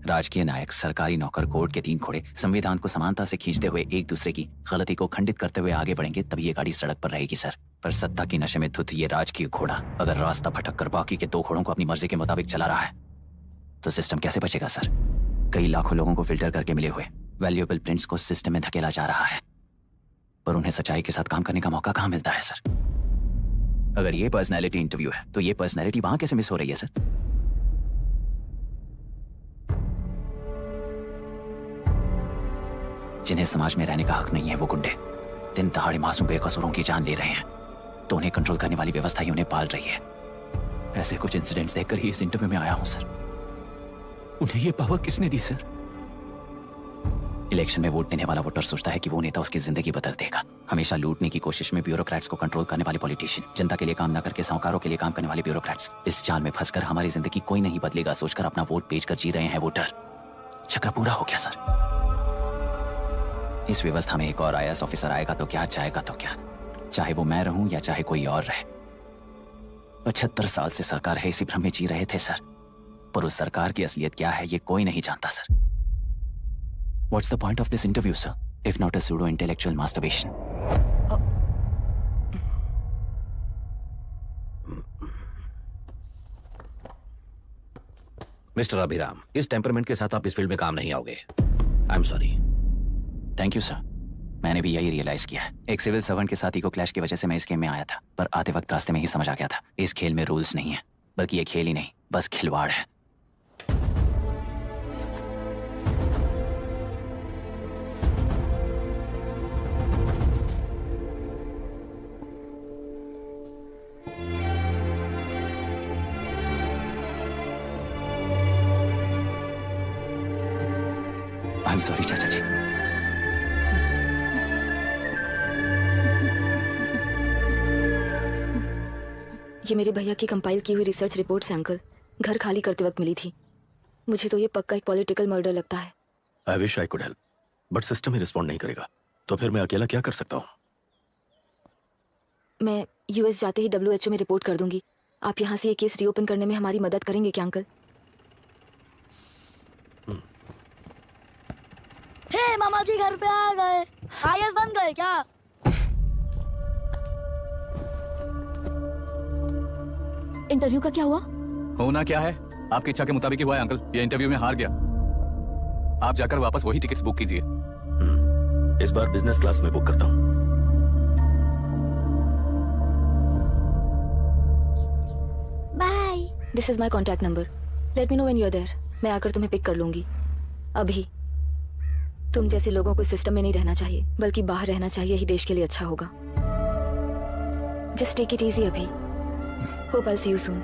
राजकीय नायक, सरकारी नौकर, कोर्ट के 3 घोड़े संविधान को समानता से खींचते हुए एक दूसरे की गलती को खंडित करते हुए आगे बढ़ेंगे तभी ये गाड़ी सड़क पर रहेगी सर। पर सत्ता की नशे में धुत ये राजकीय घोड़ा अगर रास्ता भटक कर बाकी के 2 घोड़ों को अपनी मर्जी के मुताबिक चला रहा है तो सिस्टम कैसे बचेगा सर? कई लाखों लोगों को फिल्टर करके मिले हुए वैल्यूएबल प्रिंट्स को सिस्टम में धकेला जा रहा है, पर उन्हें सच्चाई के साथ काम करने का मौका कहाँ मिलता है सर? अगर ये पर्सनैलिटी इंटरव्यू है तो ये पर्सनैलिटी वहां कैसे मिस हो रही है सर? जिन्हें समाज में रहने का हक नहीं है वो गुंडे दिन दहाड़े मासूम बेकसूरों की जान ले रहे हैं तो उन्हें कंट्रोल करने वाली व्यवस्था ही उन्हें पाल रही है। ऐसे कुछ इंसिडेंट्स देखकर ही इस इंटरव्यू में आया हूं सर। उन्हें ये पावर किसने दी सर? इलेक्शन में वोट देने वाला वोटर सोचता है कि वो नेता उसकी जिंदगी बदल देगा। हमेशा लूटने की कोशिश में ब्यूरोक्रेट्स को कंट्रोल करने वाले पॉलिटिशियन, जनता के लिए काम न करके साहूकारों के लिए काम करने वाले ब्यूरोक्रेट्स, इस जाल में फंसकर हमारी जिंदगी कोई नहीं बदलेगा सोचकर अपना वोट बेचकर जी रहे हैं वोटर। चक्र पूरा हो गया सर। इस व्यवस्था में एक और IAS ऑफिसर आएगा तो क्या, जाएगा तो क्या, चाहे वो मैं रहूं या चाहे कोई और रहे। 75 साल से सरकार है इसी भ्रम में जी रहे थे सर, पर उस सरकार की असलियत क्या है ये कोई नहीं जानता sir. What's the point of this interview, sir, if not a pseudo-intellectual masturbation? Mister Abhiram, इस टेम्परमेंट के साथ आप इस फील्ड में काम नहीं आओगे। आई am sorry. Thank you sir. मैंने भी यही रियलाइज किया है। एक सिविल सर्वेंट के साथ ईगो क्लैश की वजह से मैं इस गेम में आया था, पर आते वक्त रास्ते में ही समझ आ गया था इस खेल में रूल्स नहीं है, बल्कि ये खेल ही नहीं बस खिलवाड़ है। आई एम सॉरी चाचा जी। ये मेरे भैया की कंपाइल की हुई रिसर्च रिपोर्ट है अंकल, घर खाली करते वक्त मिली थी। मुझे तो ये पक्का एक पॉलिटिकल मर्डर लगता है। I wish I could help, but system he respond नहीं करेगा, तो फिर मैं अकेला क्या कर सकता हूँ? मैं US जाते ही WHO में रिपोर्ट कर दूंगी। आप यहाँ से ये केस रीओपन करने में हमारी मदद करेंगे क्या अंकल? हे मामा जी घर पे आ गए। IAS बन गए क्या? इंटरव्यू का क्या हुआ? होना क्या है, आपकी इच्छा के मुताबिक ही हुआ है अंकल। ये इंटरव्यू में हार गया। आप जाकर वापस वही टिकट्स बुक कीजिए। इस बार बिजनेस क्लास में बुक करता हूँ। Bye. This is my contact number. Let me know when you are there. मैं आकर तुम्हें पिक कर लूंगी। अभी तुम जैसे लोगों को सिस्टम में नहीं रहना चाहिए, बल्कि बाहर रहना चाहिए ही देश के लिए अच्छा होगा। जस्ट टेक इट इजी अभी। Hope I see you soon.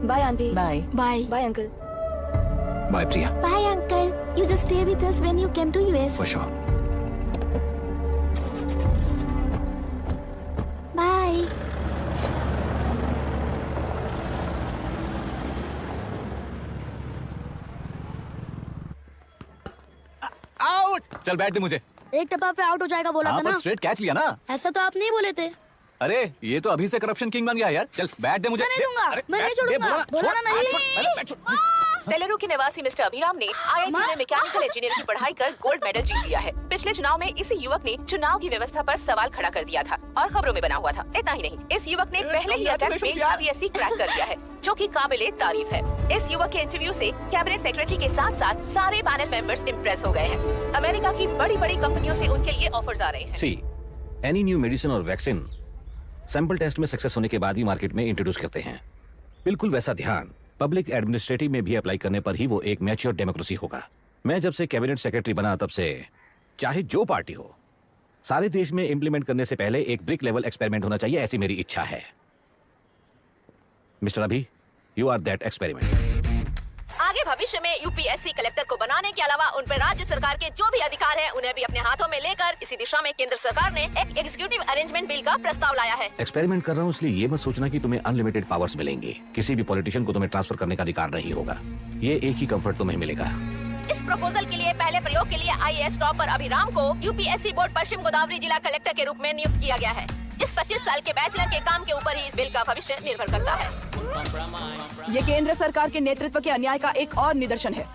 Bye aunty. Bye. Bye. Bye uncle. Bye Priya. Bye, Uncle. You just stay with us when you came to US. For sure. Bye. Out. चल बैठ दे मुझे। एक टप्पा पे out हो जाएगा बोला था ना। स्ट्रेट कैच लिया ना। ऐसा तो आप नहीं बोले थे। अरे ये तो अभी से करप्शन किंग बन गया यार। चल बैठ दे मुझे। मैं नहीं दूंगा। मैं नहीं छोड़ूंगा। बोला ना नहीं। तेलुरु के निवासी मिस्टर अभिराम ने IIT में मैकेनिकल इंजीनियर की पढ़ाई कर गोल्ड मेडल जीत लिया है। पिछले चुनाव में इसी युवक ने चुनाव की व्यवस्था पर सवाल खड़ा कर दिया था और खबरों में बना हुआ था। इतना ही नहीं, इस युवक ने पहले ही अटेम्प्ट में UPSC क्रैक कर दिया है, जो कि काबिले तारीफ है। इस युवक के इंटरव्यू से कैबिनेट सेक्रेटरी के साथ साथ सारे पैनल मेंबर्स इम्प्रेस हो गए हैं। अमेरिका की बड़ी बड़ी कंपनियों से उनके लिए ऑफर्स आ रहे हैं। सी एनी न्यू मेडिसिन और वैक्सीन सैंपल टेस्ट में सक्सेस होने के बाद ही मार्केट में इंट्रोड्यूस करते हैं। बिल्कुल वैसा ध्यान पब्लिक एडमिनिस्ट्रेटिव में भी अप्लाई करने पर ही वो एक मैच्योर डेमोक्रेसी होगा। मैं जब से कैबिनेट सेक्रेटरी बना तब से चाहे जो पार्टी हो, सारे देश में इंप्लीमेंट करने से पहले एक ब्रिक लेवल एक्सपेरिमेंट होना चाहिए, ऐसी मेरी इच्छा है। मिस्टर अभी, यू आर दैट एक्सपेरिमेंट। आगे भविष्य में UPSC कलेक्टर को बनाने के अलावा उन पर राज्य सरकार के जो भी अधिकार हैं, उन्हें भी अपने हाथों में लेकर इसी दिशा में केंद्र सरकार ने एक एग्जीक्यूटिव अरेंजमेंट बिल का प्रस्ताव लाया है। एक्सपेरिमेंट कर रहा हूँ इसलिए ये मत सोचना कि तुम्हें अनलिमिटेड पावर्स मिलेंगे। किसी भी पॉलिटिशियन को तुम्हें ट्रांसफर करने का अधिकार नहीं होगा। ये एक ही कंफर्ट तुम्हें मिलेगा। इस प्रपोजल के लिए पहले प्रयोग के लिए IAS टॉपर अभिराम को UPSC बोर्ड पश्चिम गोदावरी जिला कलेक्टर के रूप में नियुक्त किया गया है। इस 25 साल के बैचलर के काम के ऊपर ही इस बिल का भविष्य निर्भर करता है। ये केंद्र सरकार के नेतृत्व के अन्याय का एक और निदर्शन है।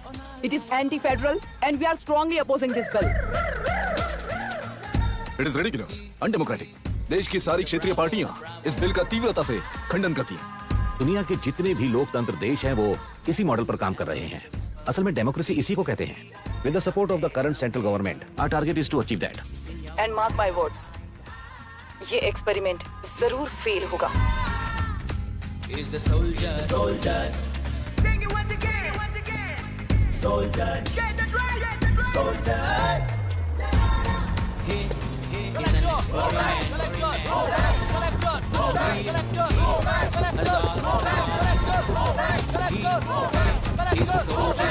It is anti federal and we are strongly opposing this bill. It is ridiculous, undemocratic. देश की सारी क्षेत्रीय पार्टियां इस बिल का तीव्रता से खंडन करती हैं। दुनिया के जितने भी लोकतंत्र देश हैं वो इसी मॉडल पर काम कर रहे हैं। असल में डेमोक्रेसी इसी को कहते हैं। With the support of the current central government, our target is to achieve that. And mark my words, ये एक्सपेरिमेंट जरूर फेल होगा। Is the soldier, soldier. Sing it once again. Soldier. Get the drum, soldier. He is an experiment. He is the soldier.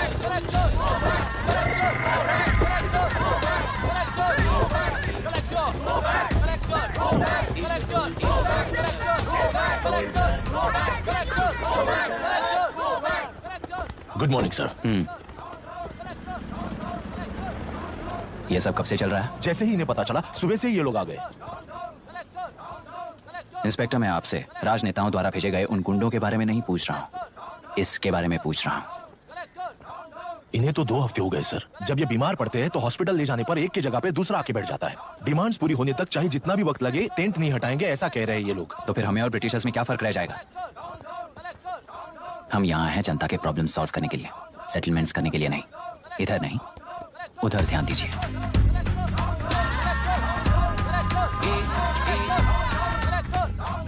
Good morning sir. ये सब कब से चल रहा है? जैसे ही इन्हें पता चला, सुबह से ही ये लोग आ गए। इंस्पेक्टर, मैं आपसे राजनेताओं द्वारा भेजे गए उन गुंडों के बारे में नहीं पूछ रहा हूँ, इसके बारे में पूछ रहा हूँ। इन्हें तो 2 हफ्ते हो गए सर। जब ये बीमार पड़ते हैं तो हॉस्पिटल ले जाने पर एक की जगह पे दूसरा आके बैठ जाता है। डिमांड्स पूरी होने तक चाहे जितना भी वक्त लगे, टेंट नहीं हटाएंगे, ऐसा कह रहे हैं ये लोग। तो फिर हमें और ब्रिटिशर्स में क्या फर्क रह जाएगा? हम यहाँ हैं जनता के प्रॉब्लम सॉल्व करने के लिए, सेटलमेंट्स करने के लिए नहीं। इधर नहीं, उधर ध्यान दीजिए।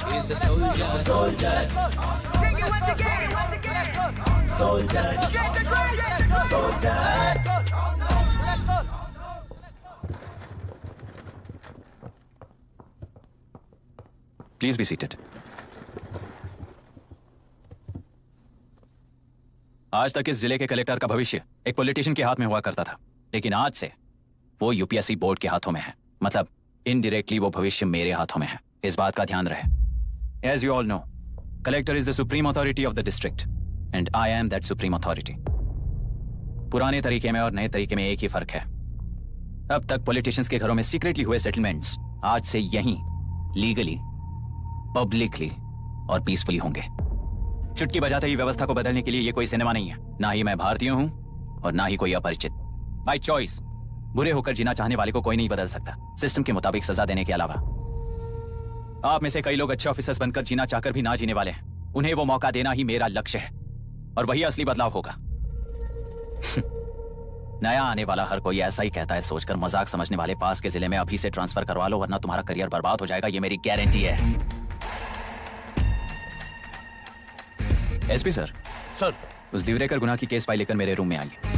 Is the soldier, soldier. Sing it once again. Soldier. Get the drum, soldier. Please be seated. आज तक इस जिले के कलेक्टर का भविष्य एक पॉलिटिशियन के हाथ में हुआ करता था, लेकिन आज से वो UPSC बोर्ड के हाथों में है। मतलब इनडायरेक्टली वो भविष्य मेरे हाथों में है। इस बात का ध्यान रहे। As you all know, collector is the supreme authority of the district, and I am that supreme authority. पुराने तरीके में और नए तरीके में एक ही फर्क है। अब तक पॉलिटिशियंस के घरों में सीक्रेटली हुए सेटलमेंट्स आज से यहीं लीगली, पब्लिकली और पीसफुली होंगे। चुटकी बजाते ही व्यवस्था को बदलने के लिए ये कोई सिनेमा नहीं है। ना ही मैं भारतीय हूं और ना ही कोई अपरिचित। बाय चॉइस बुरे होकर जीना चाहने वाले को कोई नहीं बदल सकता, सिस्टम के मुताबिक सजा देने के अलावा। आप में से कई लोग अच्छे ऑफिसर्स बनकर जीना चाहकर भी ना जीने वाले हैं। उन्हें वो मौका देना ही मेरा लक्ष्य है और वही असली बदलाव होगा। नया आने वाला हर कोई ऐसा ही कहता है सोचकर मजाक समझने वाले पास के जिले में अभी से ट्रांसफर करवा लो, वरना तुम्हारा करियर बर्बाद हो जाएगा। ये मेरी गारंटी है। SP sir. सर। उस दिवरेकर गुनाह की केस फाइल लेकर मेरे रूम में आइए।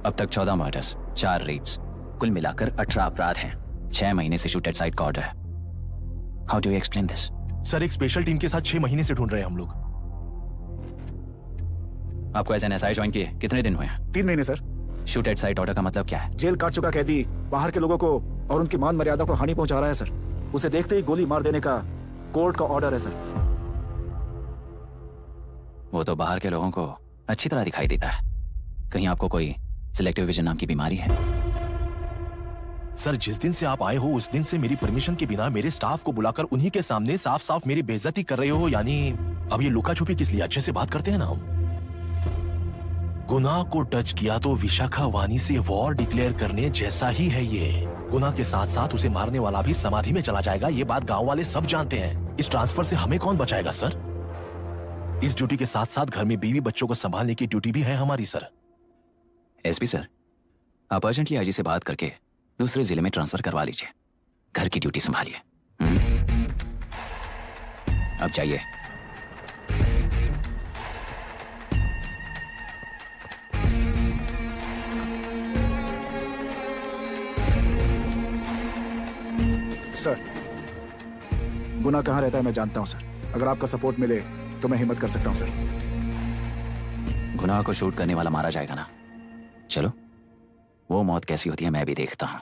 अब तक 14 मर्डर्स, 4 रेप्स, कुल मिलाकर 18 अपराध हैं। 6 महीने से शूट एट साइट का ऑर्डर है। How do you explain this? Sir, एक स्पेशल टीम के साथ 6 महीने से ढूंढ रहे हैं हम लोग। आपको एज एन SI ज्वाइन किए कितने दिन हुए हैं? 3 महीने sir. Shoot at site order का मतलब क्या है? जेल काट चुका कैदी बाहर के लोगों को और उनकी मान मर्यादा को हानि पहुंचा रहा है सर। उसे देखते ही गोली मार देने का कोर्ट का ऑर्डर है सर। वो तो बाहर के लोगों को अच्छी तरह दिखाई देता है। कहीं आपको कोई सिलेक्टिव विजन नाम की बीमारी है। सर, जिस दिन से आप आए हो उस दिन से मेरी परमिशन के बिना मेरे स्टाफ को बुलाकर उन्हीं के सामने साफ साफ मेरी बेइज्जती कर रहे हो। यानी अब ये लुका छुपी किस लिए? अच्छे से बात करते हैं ना हम। गुनाह को टच किया तो विशाखा वानी से वॉर डिक्लेयर करने जैसा ही है ये। गुनाह के साथ साथ उसे मारने वाला भी समाधि में चला जाएगा। ये बात गांव वाले सब जानते हैं। इस ट्रांसफर से हमें कौन बचाएगा सर? इस ड्यूटी के साथ साथ घर में बीवी बच्चों को संभालने की ड्यूटी भी है हमारी सर। एसपी सर, आप अर्जेंटली आईजी से बात करके दूसरे जिले में ट्रांसफर करवा लीजिए। घर की ड्यूटी संभालिए। अब जाइए। सर, गुना कहाँ रहता है मैं जानता हूं सर। अगर आपका सपोर्ट मिले तो मैं हिम्मत कर सकता हूं सर। गुनाह को शूट करने वाला मारा जाएगा ना? चलो, वो मौत कैसी होती है मैं भी देखता हूं।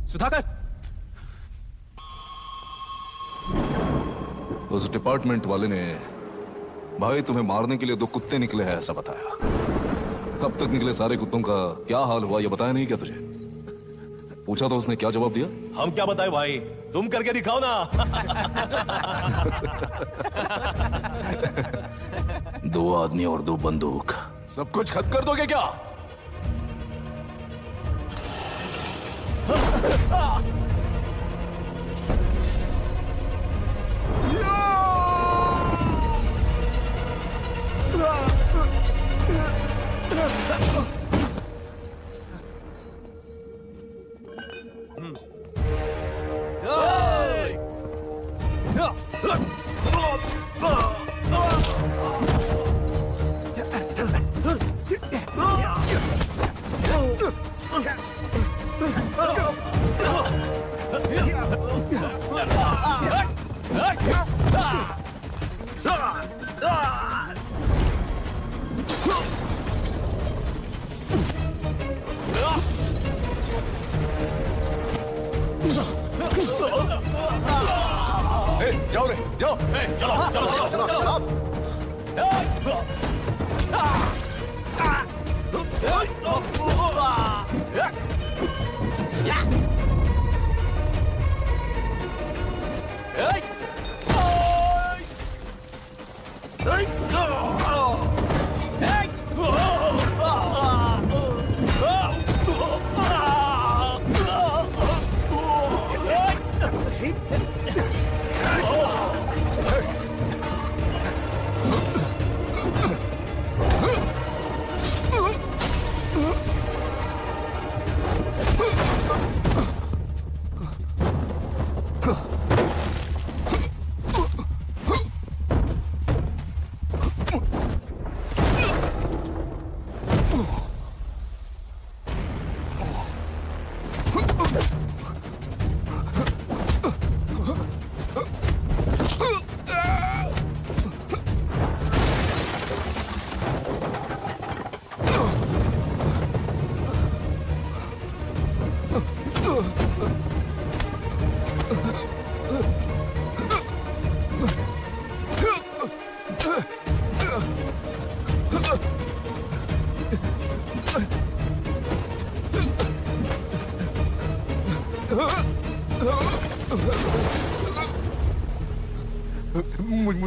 सुधाकर, उस डिपार्टमेंट वाले ने भाई तुम्हें मारने के लिए 2 कुत्ते निकले हैं ऐसा बताया। अब तक निकले सारे कुत्तों का क्या हाल हुआ ये बताया नहीं क्या तुझे? पूछा तो उसने क्या जवाब दिया? हम क्या बताए भाई, तुम करके दिखाओ ना। 2 आदमी और 2 बंदूक, सब कुछ खत्म कर दोगे क्या? जाओ रे, जाओ। चलो।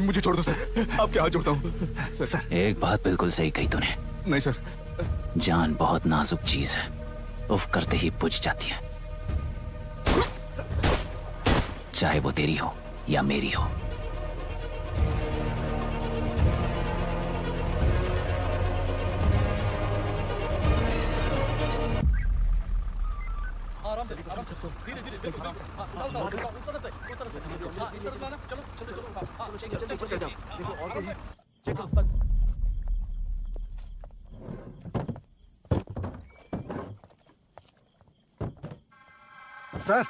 मुझे छोड़ दो सर, आपके हाथ जोड़ता हूँ सर। एक बात बिल्कुल सही कही तूने। नहीं सर। जान बहुत नाजुक चीज है, उफ करते ही बुझ जाती है, चाहे वो तेरी हो या मेरी हो। आराम से धीरे धीरे बिल्कुल आराम से। उस तरफ से इस तरफ लाना। चलो चलो चलो देखो और कोई चेक करो बस। सर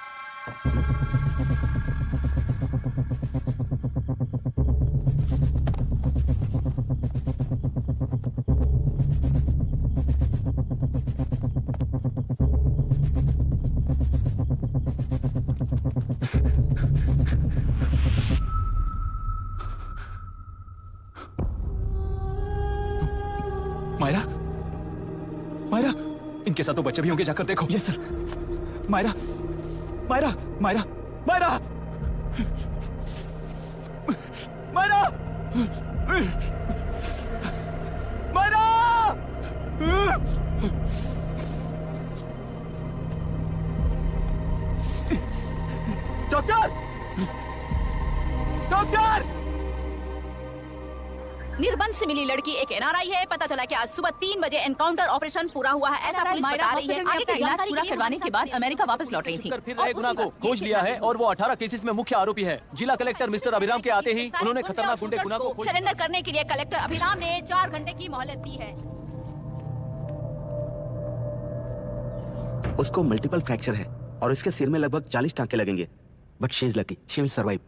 मायरा, मायरा, इनके साथ तो बच्चे भी होंगे, जाकर देखो। Yes sir. Myra, Myra, Myra, Myra, Myra, Myra. Doctor, doctor. निर्बंध से मिली लड़की एक एनआरआई है। पता चला कि आज सुबह 3 बजे एनकाउंटर ऑपरेशन पूरा हुआ है, ऐसा पुलिस बता रही है। आगे की इलाज पूरा करवाने के बाद अमेरिका वापस लौट रही थी। फिर रहे गुना को खोज लिया है और वो 18 केसेस में मुख्य आरोपी है। जिला कलेक्टर मिस्टर अभिराम के आते ही उन्होंने खतरनाक गुंडे गुना को सरेंडर करने के लिए कलेक्टर अभिराम ने 4 घंटे की मोहलत दी है। उसको मल्टीपल फ्रैक्चर है और इसके सिर में लगभग 40 टांके लगेंगे, but she is lucky, she will survive.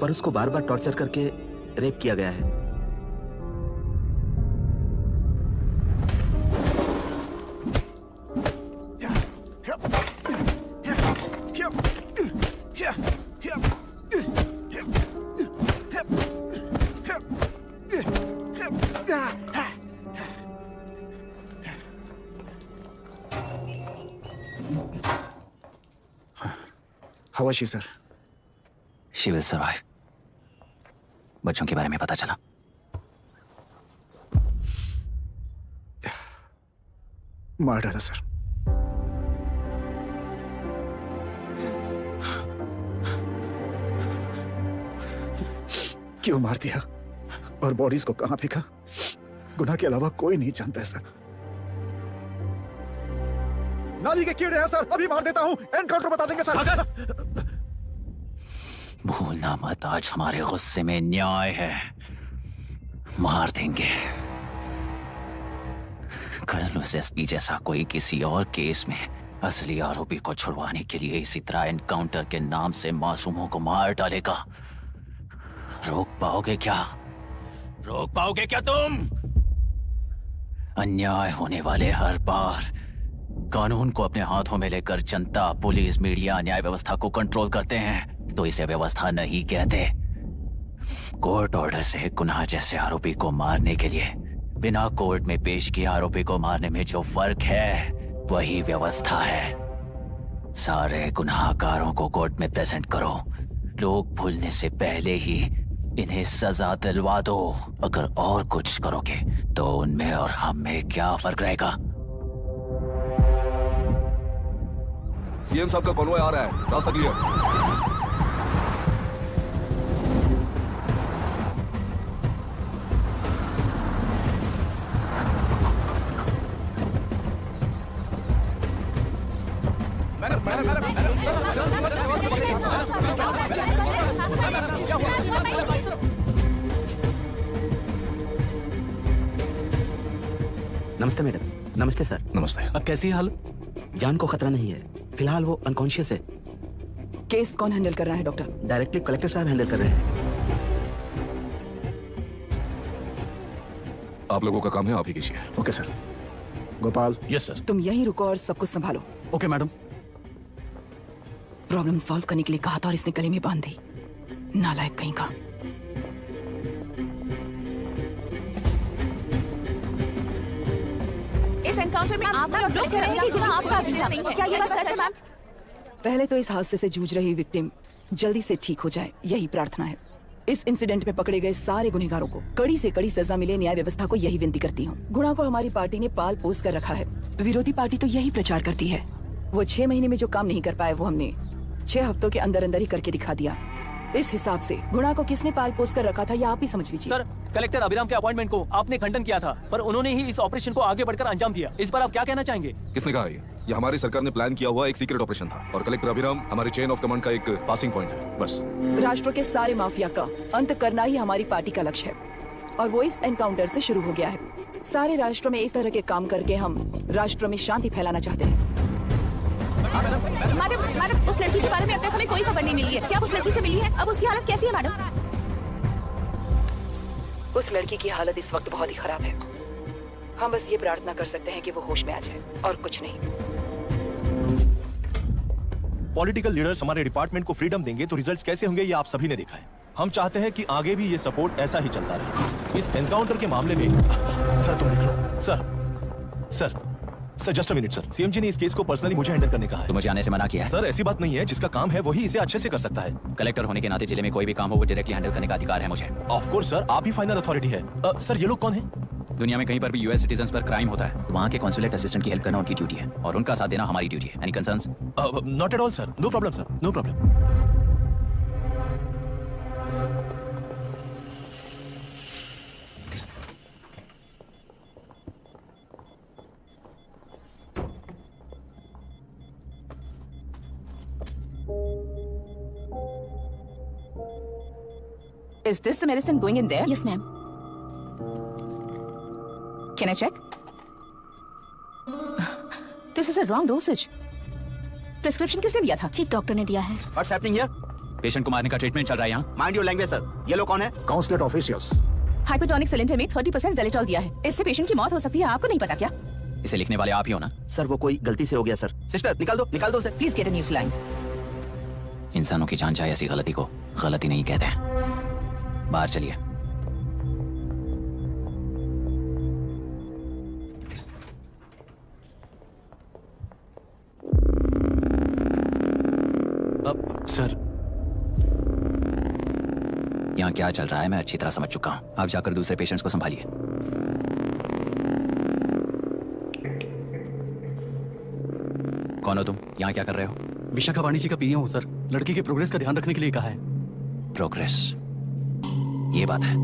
पर उसको बार बार टॉर्चर करके रेप किया गया है। How was she, sir? She will survive. बच्चों के बारे में पता चला? मार डाला सर। क्यों मार दिया और बॉडीज को कहां फेंका, गुनाह के अलावा कोई नहीं जानता है सर। नाली के कीड़े हैं सर, अभी मार देता हूं, एनकाउंटर बता देंगे सर। भूलना मत, आज हमारे गुस्से में न्याय है, मार देंगे। कल उस एसपी जैसा कोई किसी और केस में असली आरोपी को छुड़वाने के लिए इसी तरह एनकाउंटर के नाम से मासूमों को मार डालेगा। रोक पाओगे क्या? रोक पाओगे क्या तुम? अन्याय होने वाले हर बार कानून को अपने हाथों में लेकर जनता, पुलिस, मीडिया, न्याय व्यवस्था को कंट्रोल करते हैं, तो इसे व्यवस्था नहीं कहते। कोर्ट ऑर्डर से गुनाह जैसे आरोपी को मारने के लिए बिना कोर्ट में पेश किए आरोपी को मारने में जो फर्क है वही व्यवस्था है। सारे गुनाहगारों को कोर्ट में प्रेजेंट करो, लोग भूलने से पहले ही इन्हें सजा दिलवा दो। अगर और कुछ करोगे तो उनमें और हम में क्या फर्क रहेगा? सीएम साहब का कॉन्वॉय आ रहा है, रास्ता क्लियर। नमस्ते मैडम। नमस्ते सर। नमस्ते। अब कैसी हालत? जान को खतरा नहीं है, फिलहाल वो अनकॉन्शियस है। केस कौन हैंडल कर रहा है डॉक्टर? डायरेक्टली कलेक्टर साहब हैंडल कर रहे हैं। आप लोगों का काम है, आप ही कीजिए। Okay sir. Gopal. Yes sir. तुम यहीं रुको और सब कुछ संभालो। Okay madam. प्रॉब्लम सॉल्व करने के लिए कहा था और इसने गले में बांध दी, नालायक कहीं का। इस एनकाउंटर में आपका और कलेक्टर अभिराम के गुना आपका भी नहीं है। क्या ये बात सच है मैम? पहले तो इस हादसे से जूझ रही विक्टिम जल्दी से ठीक हो जाए, यही प्रार्थना है। इस इंसिडेंट में पकड़े गए सारे गुनहगारों को कड़ी से कड़ी सजा मिले, न्याय व्यवस्था को यही विनती करती हूँ। गुणा को हमारी पार्टी ने पाल पोस कर रखा है। विरोधी पार्टी तो यही प्रचार करती है। वो 6 महीने में जो काम नहीं कर पाए वो हमने 6 हफ्तों के अंदर अंदर ही करके दिखा दिया। इस हिसाब से गुणा को किसने पाल पोस कर रखा था ये आप ही समझ लीजिए। सर, कलेक्टर अभिराम के अपॉइंटमेंट को आपने खंडन किया था, पर उन्होंने ही इस ऑपरेशन को आगे बढ़कर अंजाम दिया। इस पर आप क्या कहना चाहेंगे? किसने कहा ये हमारी सरकार ने प्लान किया हुआ एक सीक्रेट ऑपरेशन था और कलेक्टर अभिराम हमारी चेन ऑफ कमांड का एक पासिंग पॉइंट है, बस। राष्ट्र के सारे माफिया का अंत करना ही हमारी पार्टी का लक्ष्य है और वो इस एनकाउंटर से शुरू हो गया है। सारे राष्ट्रों में इस तरह के काम करके हम राष्ट्र में शांति फैलाना चाहते हैं। मैडम, उस लड़की के बारे में अब तक हमें कोई खबर नहीं मिली है। क्या उस लड़की से मिली है? अब उसकी हालत कैसी है मैडम? उस लड़की की हालत इस वक्त बहुत ही खराब है। हम बस ये प्रार्थना कर सकते हैं कि वो होश में आ जाए और कुछ नहीं। पॉलिटिकल लीडर्स हमारे डिपार्टमेंट को फ्रीडम देंगे तो रिजल्ट्स कैसे होंगे ये आप सभी ने देखा है। हम चाहते हैं कि आगे भी ये सपोर्ट ऐसा ही चलता रहे। इस एनकाउंटर के मामले में सर तुम देख लो। Sir just a minute sir. CM ji ने इस केस को पर्सनली मुझे हैंडल करने कहा है। तो मुझे आने से मना किया है। सर ऐसी बात नहीं है, जिसका काम है वही इसे अच्छे से कर सकता है। कलेक्टर होने के नाते जिले में कोई भी काम हो वो डायरेक्टली हैंडल करने का अधिकार है मुझे। ऑफ कोर्स सर, आप ही फाइनल अथॉरिटी है। सर ये लोग कौन है? दुनिया में कहीं पर भी यूएस सिटीजन्स पर क्राइम होता है, वहाँ के कॉन्सुलेट असिस्टेंट की हेल्प करना उनकी ड्यूटी है और उनका साथ देना हमारी ड्यूटी है। Any concerns? Not at all sir, no problem sir, no problem. Is this the medicine going in there? Yes, ma'am. Can I check? This is a wrong dosage. Prescription किसने दिया था? चीफ डॉक्टर ने दिया है। What's happening here? Patient को मारने का treatment चल रहा है यहाँ। Mind your language, sir. ये लोग कौन है? Counsellor officials. हाइपोटोनिक सिलेंडर में 30% ज़ेलेटॉल दिया है। इससे पेशेंट की मौत हो सकती है, आपको नहीं पता क्या? इसे लिखने वाले आप ही हो ना? सर वो कोई गलती से हो गया सर। सिस्टर निकाल दो उसे। Please get a new saline. इंसानों की जान चाहे ऐसी गलती को गलती नहीं कहते हैं। बाहर चलिए। सर यहाँ क्या चल रहा है मैं अच्छी तरह समझ चुका हूँ। आप जाकर दूसरे पेशेंट्स को संभालिए। कौन हो तुम? यहाँ क्या कर रहे हो? विशाखा वाणी जी का पीए हूँ सर। लड़की के प्रोग्रेस का ध्यान रखने के लिए कहा है। प्रोग्रेस, ये बात है।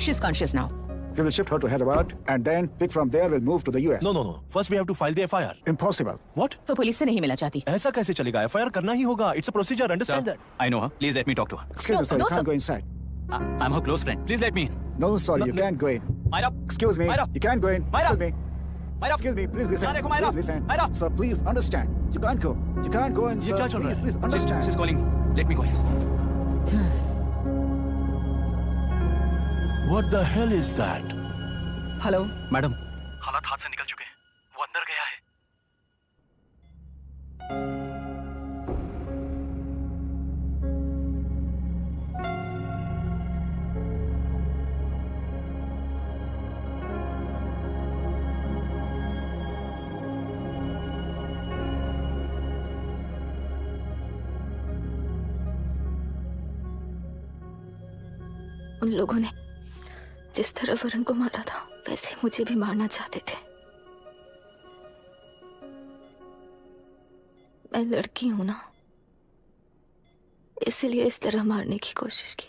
She's conscious now. We will shift her to Hyderabad and then pick from there. We'll move to the US. No. First we have to file the FIR. Impossible. What? वो पुलिस से नहीं मिलना चाहती। ऐसा कैसे चलेगा? FIR करना ही होगा. It's a procedure. Understand that? I know her. Please let me talk to her. Excuse me, sir. You can't go inside. I'm her close friend. Please let me in. No, sorry, you can't go in. Myra. Excuse me. Myra. You can't go in. Myra. Excuse me. Myra. Excuse me. Please listen. यहाँ देखो, Myra. Please listen. Myra. Sir, please understand. You can't go. You can't go in, ये sir. क्या चल रहा है? Please understand. She's calling me. Let me go in. What the hell is that? Hello madam, हालात हाथ से निकल चुके हैं। वो अंदर गया है। उन लोगों ने जिस तरह वरुण को मारा था वैसे मुझे भी मारना चाहते थे। मैं लड़की हूं ना, इसलिए इस तरह मारने की कोशिश की,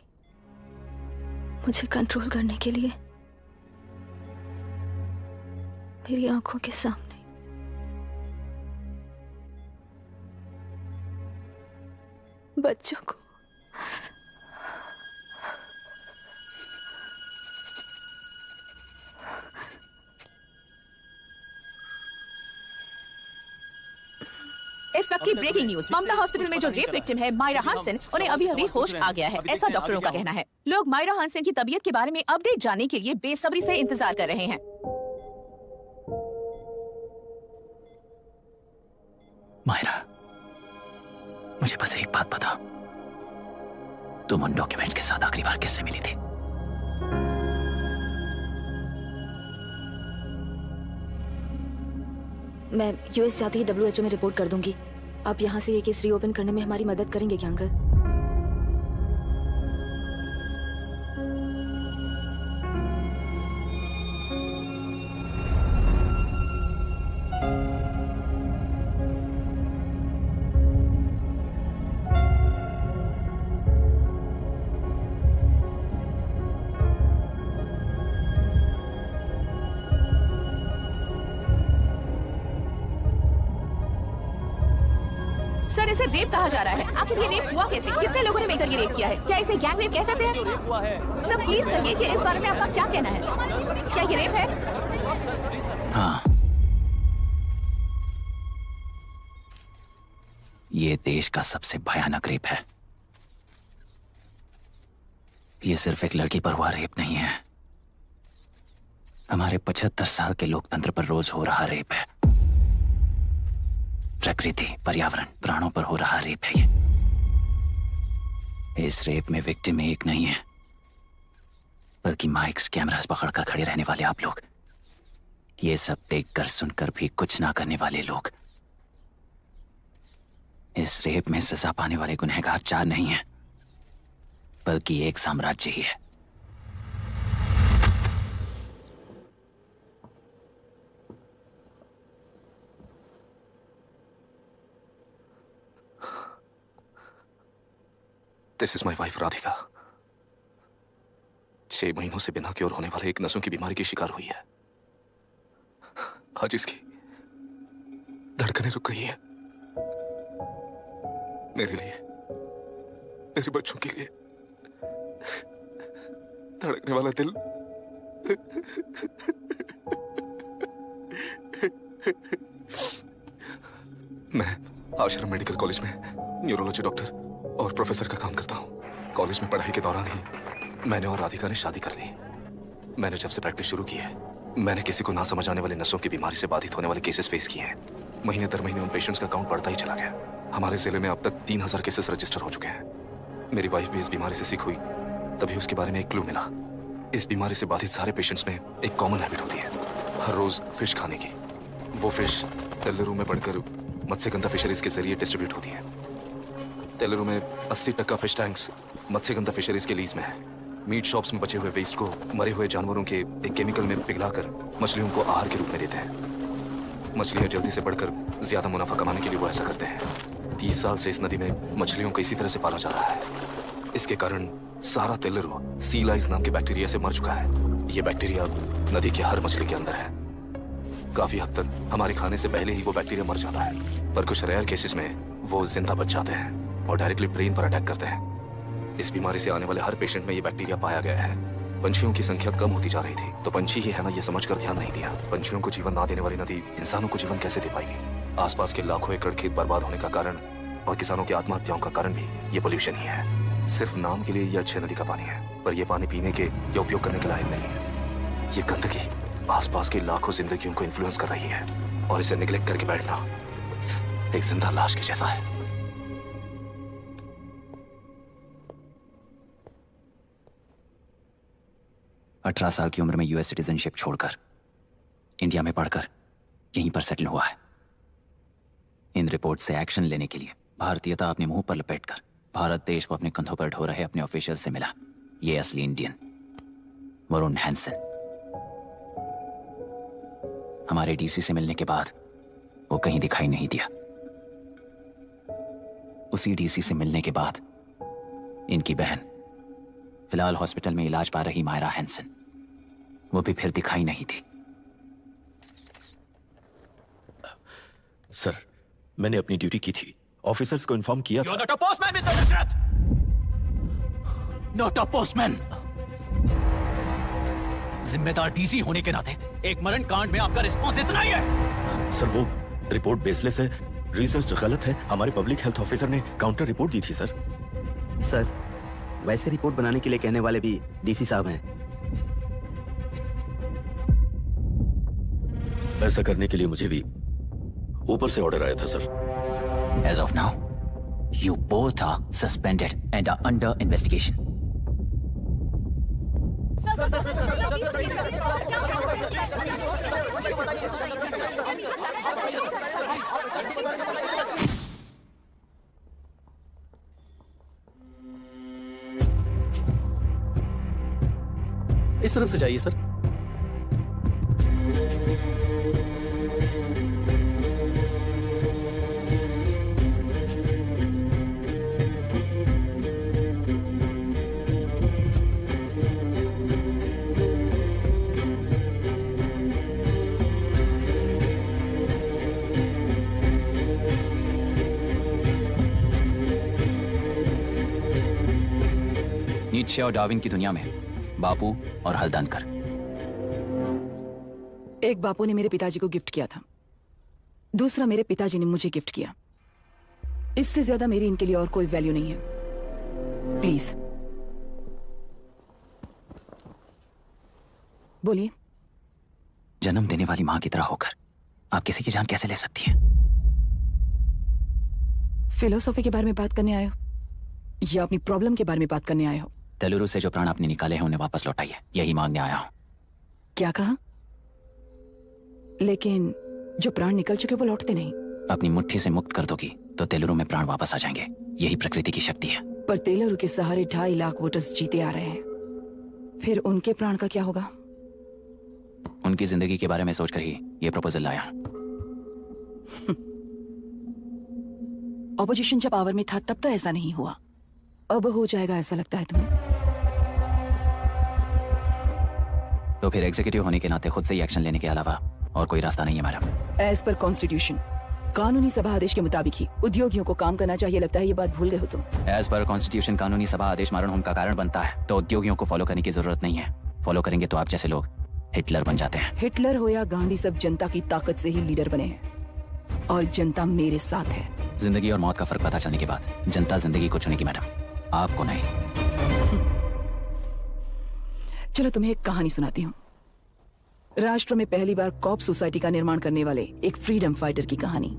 मुझे कंट्रोल करने के लिए। मेरी आंखों के सामने बच्चों को इस वक्त की ब्रेकिंग न्यूज। ममता हॉस्पिटल में जो रेप विक्टिम है मायरा हानसन, उन्हें अभी अभी होश आ गया है, ऐसा डॉक्टरों का कहना है। लोग मायरा हानसन की तबीयत के बारे में अपडेट जानने के लिए बेसब्री से इंतजार कर रहे हैं। मायरा, मुझे बस एक बात बता, तुम उन डॉक्यूमेंट्स के साथ आखिरी बार किससे मिली थी? मैं यूएस जाते ही WHO में रिपोर्ट कर दूंगी। आप यहाँ से ये केस रीओपन करने में हमारी मदद करेंगे क्या अंकल? सर, इसे रेप कहा जा रहा है। आखिर ये रेप हुआ कैसे? कितने लोगों ने मिलकर ये रेप किया है? क्या इसे गैंग रेप कह सकते हैं? सर प्लीज कहिए कि इस बारे में आपका क्या कहना है? क्या ये रेप है? हाँ, ये देश का सबसे भयानक रेप है। ये सिर्फ एक लड़की पर हुआ रेप नहीं है, हमारे 75 साल के लोकतंत्र पर रोज हो रहा रेप है। प्रकृति, पर्यावरण, प्राणों पर हो रहा रेप है ये। इस रेप में विक्टिम एक नहीं है, बल्कि माइक्स, कैमरास पकड़कर खड़े रहने वाले आप लोग, ये सब देखकर सुनकर भी कुछ ना करने वाले लोग। इस रेप में सजा पाने वाले गुनहगार 4 नहीं है, बल्कि एक साम्राज्य ही है। This is my wife Radhika. 6 महीनों से बिना क्योर होने वाले एक नसों की बीमारी की शिकार हुई है। आज इसकी धड़कनें रुक गई हैं। मेरे लिए, मेरे बच्चों के लिए धड़कने वाला दिल मैं आश्रम मेडिकल कॉलेज में न्यूरोलॉजी डॉक्टर और प्रोफेसर का काम करता हूँ। कॉलेज में पढ़ाई के दौरान ही मैंने और राधिका ने शादी कर ली। मैंने जब से प्रैक्टिस शुरू की है, मैंने किसी को ना समझ आने वाले नसों की बीमारी से बाधित होने वाले केसेस फेस किए हैं। महीने दर महीने उन पेशेंट्स का काउंट बढ़ता ही चला गया। हमारे जिले में अब तक 3000 केसेस रजिस्टर हो चुके हैं। मेरी वाइफ भी इस बीमारी से सिक हुई, तभी उसके बारे में एक क्लू मिला। इस बीमारी से बाधित सारे पेशेंट्स में एक कॉमन हैबिट होती है, हर रोज फिश खाने की। वो फिश तेलुरु में बढ़कर मत्स्यगंधा फिशरीज के जरिए डिस्ट्रीब्यूट होती है। तेलुरु में 80% फिश टैंक्स मत्स्यगंधा फिशरीज के लीज में है। मीट शॉप्स में बचे हुए वेस्ट को मरे हुए जानवरों के एक केमिकल में पिघलाकर मछलियों को आहार के रूप में देते हैं। मछलियां जल्दी से बढ़कर ज्यादा मुनाफा कमाने के लिए वो ऐसा करते हैं। 30 साल से इस नदी में मछलियों को इसी तरह से पाला जा रहा है। इसके कारण सारा तेलुरु सी लाइस नाम के बैक्टीरिया से मर चुका है। ये बैक्टीरिया नदी के हर मछली के अंदर है। काफी हद तक हमारे खाने से पहले ही वो बैक्टीरिया मर जाता है, पर कुछ रेयर केसेस में वो जिंदा बच जाते हैं और डायरेक्टली ब्रेन पर अटैक करते हैं। इस बीमारी से आने वाले हर पेशेंट में ये बैक्टीरिया पाया गया है। पंछियों की संख्या कम होती जा रही थी, तो पंछी ही है ना ये समझकर ध्यान नहीं दिया। पंछियों को जीवन ना देने वाली नदी इंसानों को जीवन कैसे दे पाएगी? आसपास के लाखों एकड़ खेत बर्बाद होने का कारण और किसानों की आत्महत्याओं का कारण भी ये पोल्यूशन ही है। सिर्फ नाम के लिए ये अच्छे नदी का पानी है, पर यह पानी पीने के या उपयोग करने के लायक नहीं है। ये गंदगी आसपास की लाखों जिंदगियों को इन्फ्लुएंस कर रही है और इसे निगलेक्ट करके बैठना एक जिंदा लाश के जैसा है। अठारह साल की उम्र में यूएस सिटीजनशिप छोड़कर इंडिया में पढ़कर यहीं पर सेटल हुआ है। इन रिपोर्ट से एक्शन लेने के लिए भारतीयता अपने मुंह पर लपेटकर भारत देश को अपने कंधों पर ढो रहे अपने ऑफिशियल से मिला ये असली इंडियन वरुण हैंसन। हमारे डीसी से मिलने के बाद वो कहीं दिखाई नहीं दिया। उसी डीसी से मिलने के बाद इनकी बहन फिलहाल हॉस्पिटल में इलाज पा रही मायरा हैंसन, वो भी फिर दिखाई नहीं थी। सर, मैंने अपनी ड्यूटी की थी, ऑफिसर्स को इन्फॉर्म किया था। You're not a postman, Mr. Dashrath! Not a postman! जिम्मेदार डीसी होने के नाते एक मरण कांड में आपका रिस्पॉन्स इतना ही है। सर, वो रिपोर्ट बेसलेस है, रिसर्च गलत है। हमारे पब्लिक हेल्थ ऑफिसर ने काउंटर रिपोर्ट दी थी सर। सर, वैसे रिपोर्ट बनाने के लिए कहने वाले भी डीसी साहब हैं। ऐसा करने के लिए मुझे भी ऊपर से ऑर्डर आया था sir. As of now, you both are suspended and are under investigation. इस तरफ से जाइए सर। नीत्शे और डार्विन की दुनिया में बापू और हल्दनकर। एक बापू ने मेरे पिताजी को गिफ्ट किया था, दूसरा मेरे पिताजी ने मुझे गिफ्ट किया। इससे ज्यादा मेरी इनके लिए और कोई वैल्यू नहीं है। प्लीज बोलिए। जन्म देने वाली मां की तरह होकर आप किसी की जान कैसे ले सकती हैं? फिलोसॉफी के बारे में बात करने आए हो या अपनी प्रॉब्लम के बारे में बात करने आए हो? तेलुरु से जो प्राण आपने निकाले हैं उन्हें वापस लौटाइए, यही मांगने आया हूं। क्या कहा? लेकिन जो प्राण निकल चुके वो लौटते नहीं। अपनी मुट्ठी से मुक्त कर दोगी तो तेलुरु में प्राण वापस आ जाएंगे, यही प्रकृति की शक्ति है। पर तेलुरु के सहारे 2.5 लाख वोटर्स जीते आ रहे हैं, फिर उनके प्राण का क्या होगा? उनकी जिंदगी के बारे में सोचकर ही ये प्रपोजल लाया। ऑपोजिशन जब पावर में था तब तो ऐसा नहीं हुआ, अब हो जाएगा ऐसा लगता है तुम्हें? तो फिर एग्जीक्यूटिव होने के नाते खुद से ही एक्शन लेने के अलावा और कोई रास्ता नहीं है मैडम। एज पर कॉन्स्टिट्यूशन, कानूनी सभा आदेश के मुताबिक ही उद्योगियों को काम करना चाहिए। लगता है ये बात भूल गए हो तुम। एज पर कॉन्स्टिट्यूशन कानूनी सभा आदेश मरण होने का कारण बनता है, तो उद्योगियों को फॉलो करने की जरूरत नहीं है। फॉलो करेंगे तो आप जैसे लोग हिटलर बन जाते हैं। हिटलर हो या गांधी, सब जनता की ताकत से ही लीडर बने हैं और जनता मेरे साथ है। जिंदगी और मौत का फर्क पता चलने के बाद जनता जिंदगी को चुनेगी मैडम, आपको नहीं। चलो तुम्हें एक कहानी सुनाती हूँ। राष्ट्र में पहली बार कॉप सोसाइटी का निर्माण करने वाले एक फ्रीडम फाइटर की कहानी।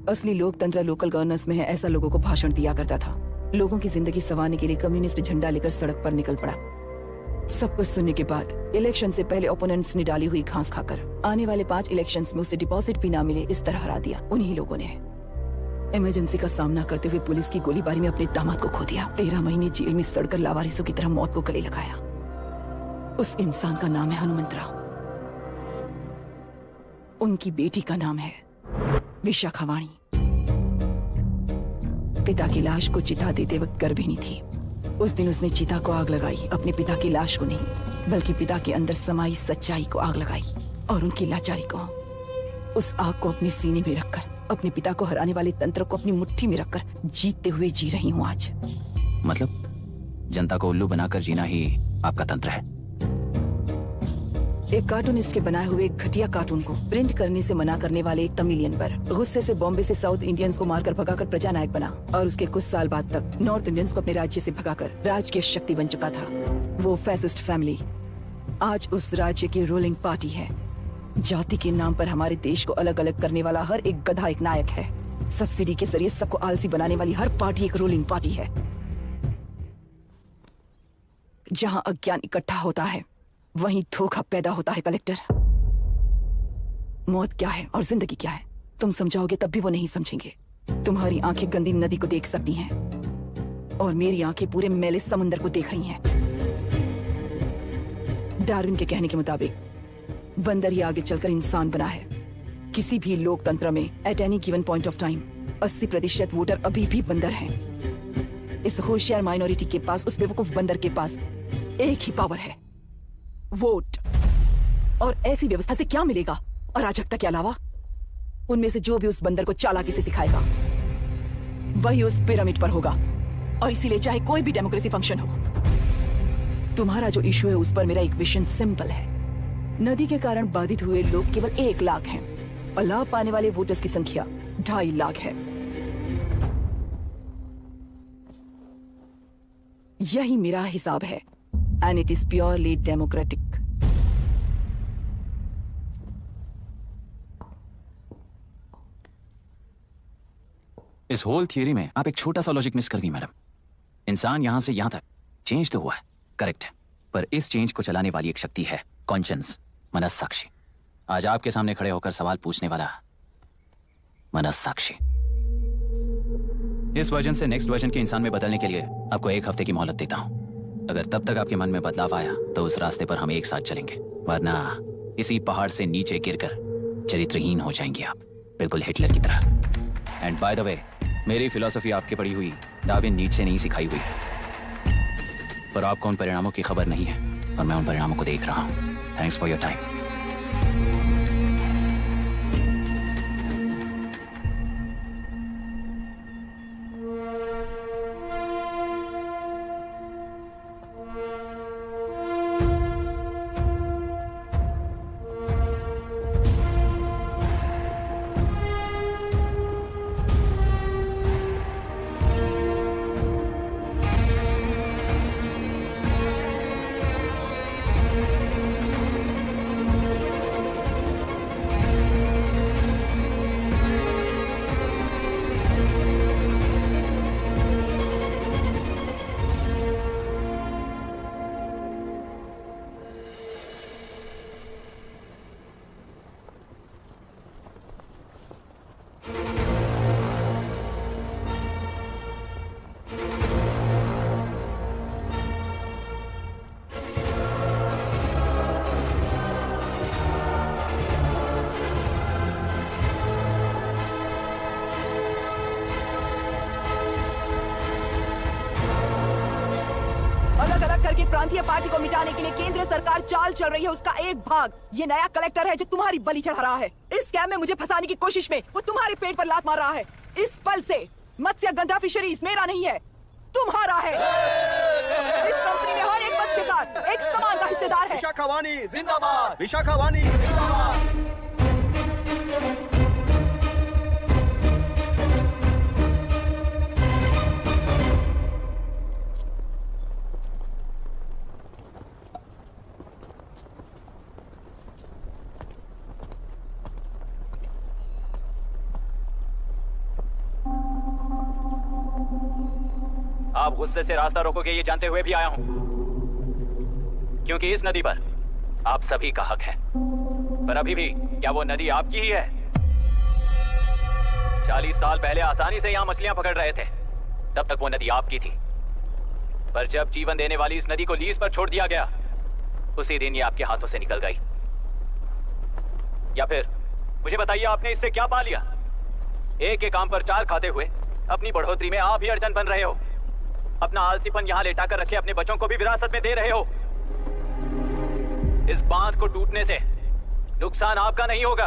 असली लोकतंत्र लोकल गवर्नेंस में है, ऐसा लोगों को भाषण दिया करता था। लोगों की जिंदगी संवारने के लिए कम्युनिस्ट झंडा लेकर सड़क पर निकल पड़ा। सब कुछ सुनने के बाद इलेक्शन से पहले ओपोनेंट्स ने डाली हुई घास खाकर आने वाले 5 इलेक्शंस में उसे डिपॉजिट भी ना मिले, इस तरह हरा दिया। उन्हीं लोगों ने इमरजेंसी का सामना करते हुए पुलिस की गोलीबारी में अपने दामाद को खो दिया। 13 महीने जेल में सड़कर लावारिसों की तरह मौत को गले लगाया। उस इंसान का नाम है हनुमंतराव। उनकी बेटी का नाम है विशाखावाणी। पिता की लाश को चिता देते वक्त गर्भिणी थी। उस दिन उसने चिता को आग लगाई, अपने पिता की लाश को नहीं बल्कि पिता के अंदर समाई सच्चाई को आग लगाई और उनकी लाचारी को। उस आग को अपने सीने में रखकर अपने पिता को हराने वाले तंत्र को अपनी मुट्ठी में रखकर जीतते हुए जी रही हूँ आज। मतलब जनता को उल्लू बनाकर जीना ही आपका तंत्र है? एक कार्टूनिस्ट के बनाए हुए एक घटिया कार्टून को प्रिंट करने से मना करने वाले एक तमिलियन पर गुस्से से बॉम्बे से साउथ इंडियंस को मारकर भगाकर प्रजानायक बना और उसके कुछ साल बाद तक नॉर्थ इंडियंस को अपने राज्य से भगाकर राजकीय शक्ति बन चुका था। वो फैसिस्ट फैमिली आज उस राज्य की रूलिंग पार्टी है। जाति के नाम पर हमारे देश को अलग अलग करने वाला हर एक गधा एक नायक है। सब्सिडी के जरिए सबको आलसी बनाने वाली हर पार्टी एक रूलिंग पार्टी है। जहां अज्ञान इकट्ठा होता है वहीं धोखा पैदा होता है। कलेक्टर, मौत क्या है और जिंदगी क्या है तुम समझाओगे तब भी वो नहीं समझेंगे। तुम्हारी आंखें गंदी नदी को देख सकती हैं और मेरी आंखें पूरे मैले समुंदर को देख रही हैं। डार्विन के कहने के मुताबिक बंदर ही आगे चलकर इंसान बना है। किसी भी लोकतंत्र में at any given point of time 80% voter अभी भी बंदर हैं। इस होशियार माइनॉरिटी के पास, उस बेवकूफ बंदर के पास एक ही पावर है, वोट। और ऐसी व्यवस्था से क्या मिलेगा अराजकता के अलावा? उनमें से जो भी उस बंदर को चालाकी से सिखाएगा वही उस पिरामिड पर होगा। और इसीलिए चाहे कोई भी डेमोक्रेसी फंक्शन हो, तुम्हारा जो इशू है उस पर मेरा इक्वेशन सिंपल है। नदी के कारण बाधित हुए लोग केवल 1 लाख हैं और लाभ पाने वाले वोटर्स की संख्या 2.5 लाख है। यही मेरा हिसाब है, and it is purely democratic. इस होल थियरी में आप एक छोटा सा लॉजिक मिस कर गई मैडम। इंसान यहां से यहां तक चेंज तो हुआ है, करेक्ट है, पर इस चेंज को चलाने वाली एक शक्ति है, कॉन्शियंस, मनस्साक्षी। आज आपके सामने खड़े होकर सवाल पूछने वाला मनस्साक्षी। इस वर्जन से नेक्स्ट वर्जन के इंसान में बदलने के लिए आपको 1 हफ्ते की मोहलत देता हूं। अगर तब तक आपके मन में बदलाव आया तो उस रास्ते पर हम एक साथ चलेंगे, वरना इसी पहाड़ से नीचे गिरकर चरित्रहीन हो जाएंगे आप, बिल्कुल हिटलर की तरह। एंड बाय द वे, मेरी फिलॉसफी आपकी पढ़ी हुई डार्विन नीचे नहीं सिखाई हुई, पर आपको उन परिणामों की खबर नहीं है और मैं उन परिणामों को देख रहा हूं। Thanks for your time. करके प्रांतीय पार्टी को मिटाने के लिए केंद्र सरकार चाल चल रही है, उसका एक भाग ये नया कलेक्टर है जो तुम्हारी बलि चढ़ा रहा है। इस स्कैम में मुझे फंसाने की कोशिश में वो तुम्हारे पेट पर लात मार रहा है। इस पल से मत्स्यगंधा फिशरीज मेरा नहीं है, तुम्हारा है। इस कंपनी में हर एक मत्स्यकार एक समान का हिस्सेदार है। विशाखावाणी जिंदाबाद, विशाखावाणी जिंदाबाद। आप गुस्से से रास्ता रोकोगे ये जानते हुए भी आया हूं, क्योंकि इस नदी पर आप सभी का हक है। पर अभी भी क्या वो नदी आपकी ही है? 40 साल पहले आसानी से यहां मछलियां पकड़ रहे थे, तब तक वो नदी आपकी थी। पर जब जीवन देने वाली इस नदी को लीज पर छोड़ दिया गया, उसी दिन ये आपके हाथों से निकल गई। या फिर मुझे बताइए, आपने इससे क्या पा लिया? एक के काम पर 4 खाते हुए अपनी बढ़ोतरी में आप ही अड़चन बन रहे हो। अपना आलसीपन यहाँ लेटा कर रखे अपने बच्चों को भी विरासत में दे रहे हो। इस बांध को टूटने से नुकसान आपका नहीं होगा।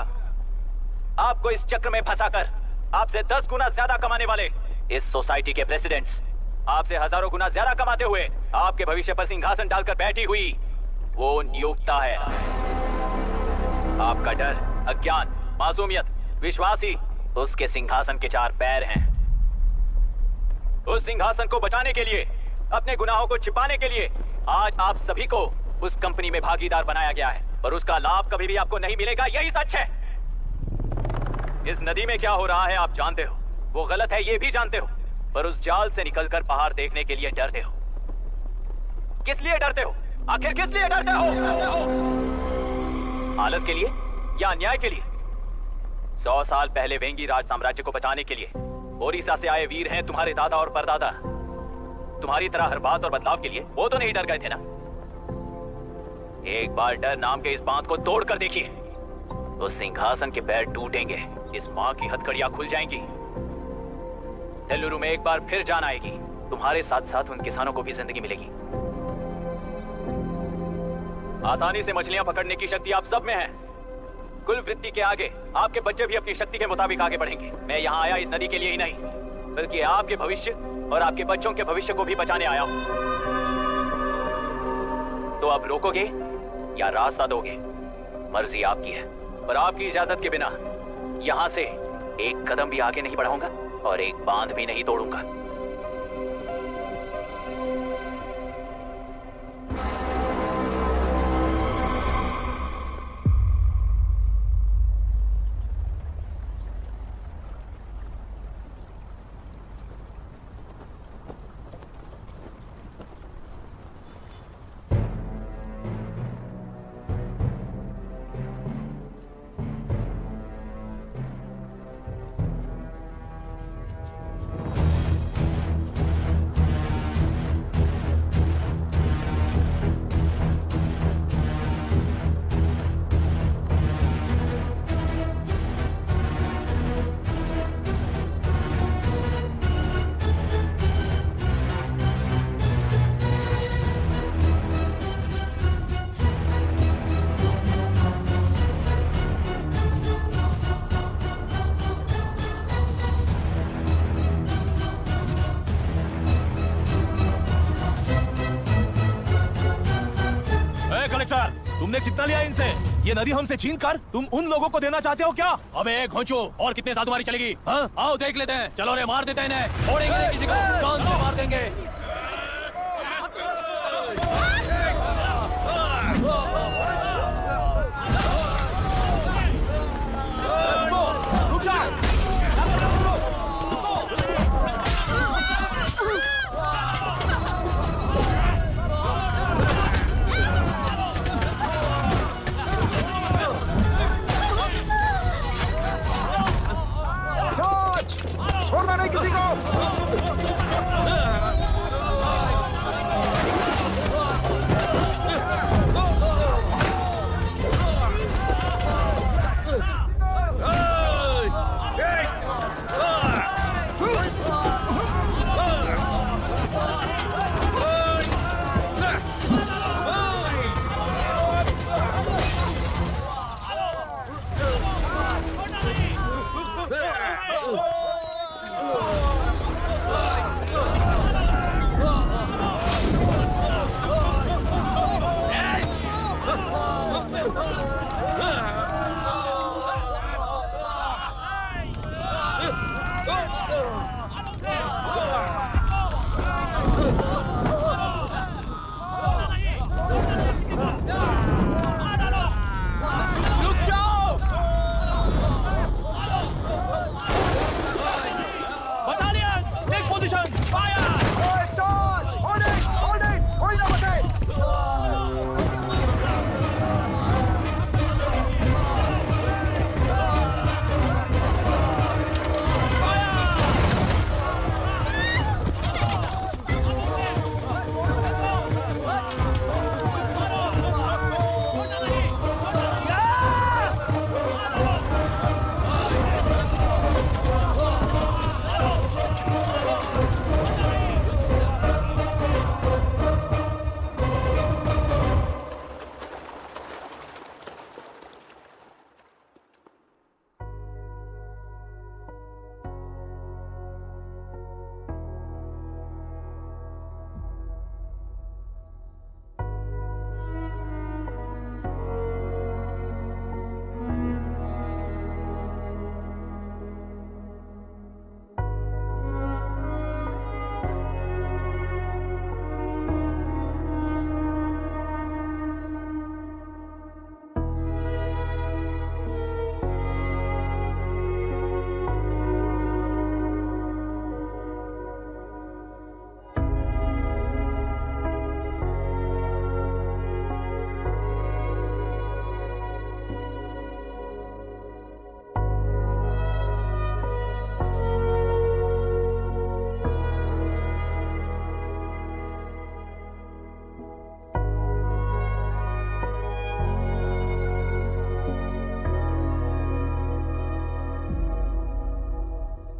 आपको इस चक्र में फंसाकर आपसे 10 गुना ज्यादा कमाने वाले इस सोसाइटी के प्रेसिडेंट्स आपसे हजारों गुना ज्यादा कमाते हुए आपके भविष्य पर सिंहासन डालकर बैठी हुई वो नियोक्ता है। आपका डर, अज्ञान, मासूमियत, विश्वास ही उसके सिंहासन के 4 पैर हैं। उस सिंहासन को बचाने के लिए, अपने गुनाहों को छिपाने के लिए आज आप सभी को उस कंपनी में भागीदार बनाया गया है, और उसका लाभ कभी भी आपको नहीं मिलेगा। यही सच है। इस नदी में क्या हो रहा है आप जानते हो, वो गलत है ये भी जानते हो, पर उस जाल से निकलकर पहाड़ देखने के लिए डरते हो। किस लिए डरते हो? आखिर किस लिए डरते हो? आलस के लिए या अन्याय के लिए? 100 साल पहले वेंगी राज साम्राज्य को बचाने के लिए ओडिशा से आए वीर हैं तुम्हारे दादा और परदादा। तुम्हारी तरह हर बात और बदलाव के लिए वो तो नहीं डर गए थे ना। एक बार डर नाम के इस बांध को तोड़ कर देखिए, तो सिंहासन के पैर टूटेंगे, इस मां की हथकड़ियां खुल जाएंगी, तेलुरु में एक बार फिर जान आएगी तुम्हारे साथ साथ उन किसानों को भी जिंदगी मिलेगी। आसानी से मछलियां पकड़ने की शक्ति आप सब में है। कुल वृत्ति के आगे आपके बच्चे भी अपनी शक्ति के मुताबिक आगे बढ़ेंगे। मैं यहाँ आया इस नदी के लिए ही नहीं, बल्कि आपके भविष्य और आपके बच्चों के भविष्य को भी बचाने आया हूँ। तो आप रोकोगे या रास्ता दोगे, मर्जी आपकी है, पर आपकी इजाजत के बिना यहाँ से एक कदम भी आगे नहीं बढ़ाऊंगा और एक बांध भी नहीं तोड़ूंगा। तुमने कितना लिया इनसे? ये नदी हमसे छीन कर तुम उन लोगों को देना चाहते हो क्या? अबे घोंचो, और कितने साल तुम्हारी चलेगी? हाँ? आओ देख लेते हैं। चलो रे, मार देते हैं इन्हें। छोड़ेंगे नहीं किसी को, जान से मार देंगे। छोड़ना नहीं किसी को।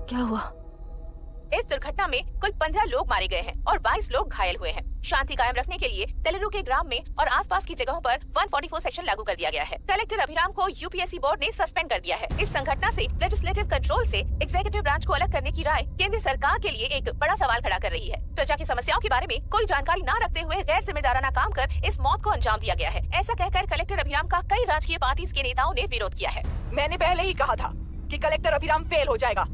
क्या हुआ? इस दुर्घटना में कुल 15 लोग मारे गए हैं और 22 लोग घायल हुए हैं। शांति कायम रखने के लिए तेलुरु के ग्राम में और आसपास की जगहों पर 144 सेक्शन लागू कर दिया गया है। कलेक्टर अभिराम को यूपीएससी बोर्ड ने सस्पेंड कर दिया है। इस संघटना से लेजिस्लेटिव कंट्रोल से एग्जीक्यूटिव ब्रांच को अलग करने की राय केंद्र सरकार के लिए एक बड़ा सवाल खड़ा कर रही है। प्रजा की समस्याओं के बारे में कोई जानकारी न रखते हुए गैर जिम्मेदाराना काम कर इस मौत को अंजाम दिया गया है। ऐसा कहकर कलेक्टर अभिराम का कई राजकीय पार्टी के नेताओं ने विरोध किया है। मैंने पहले ही कहा था कि कलेक्टर अभिराम फेल हो जाएगा।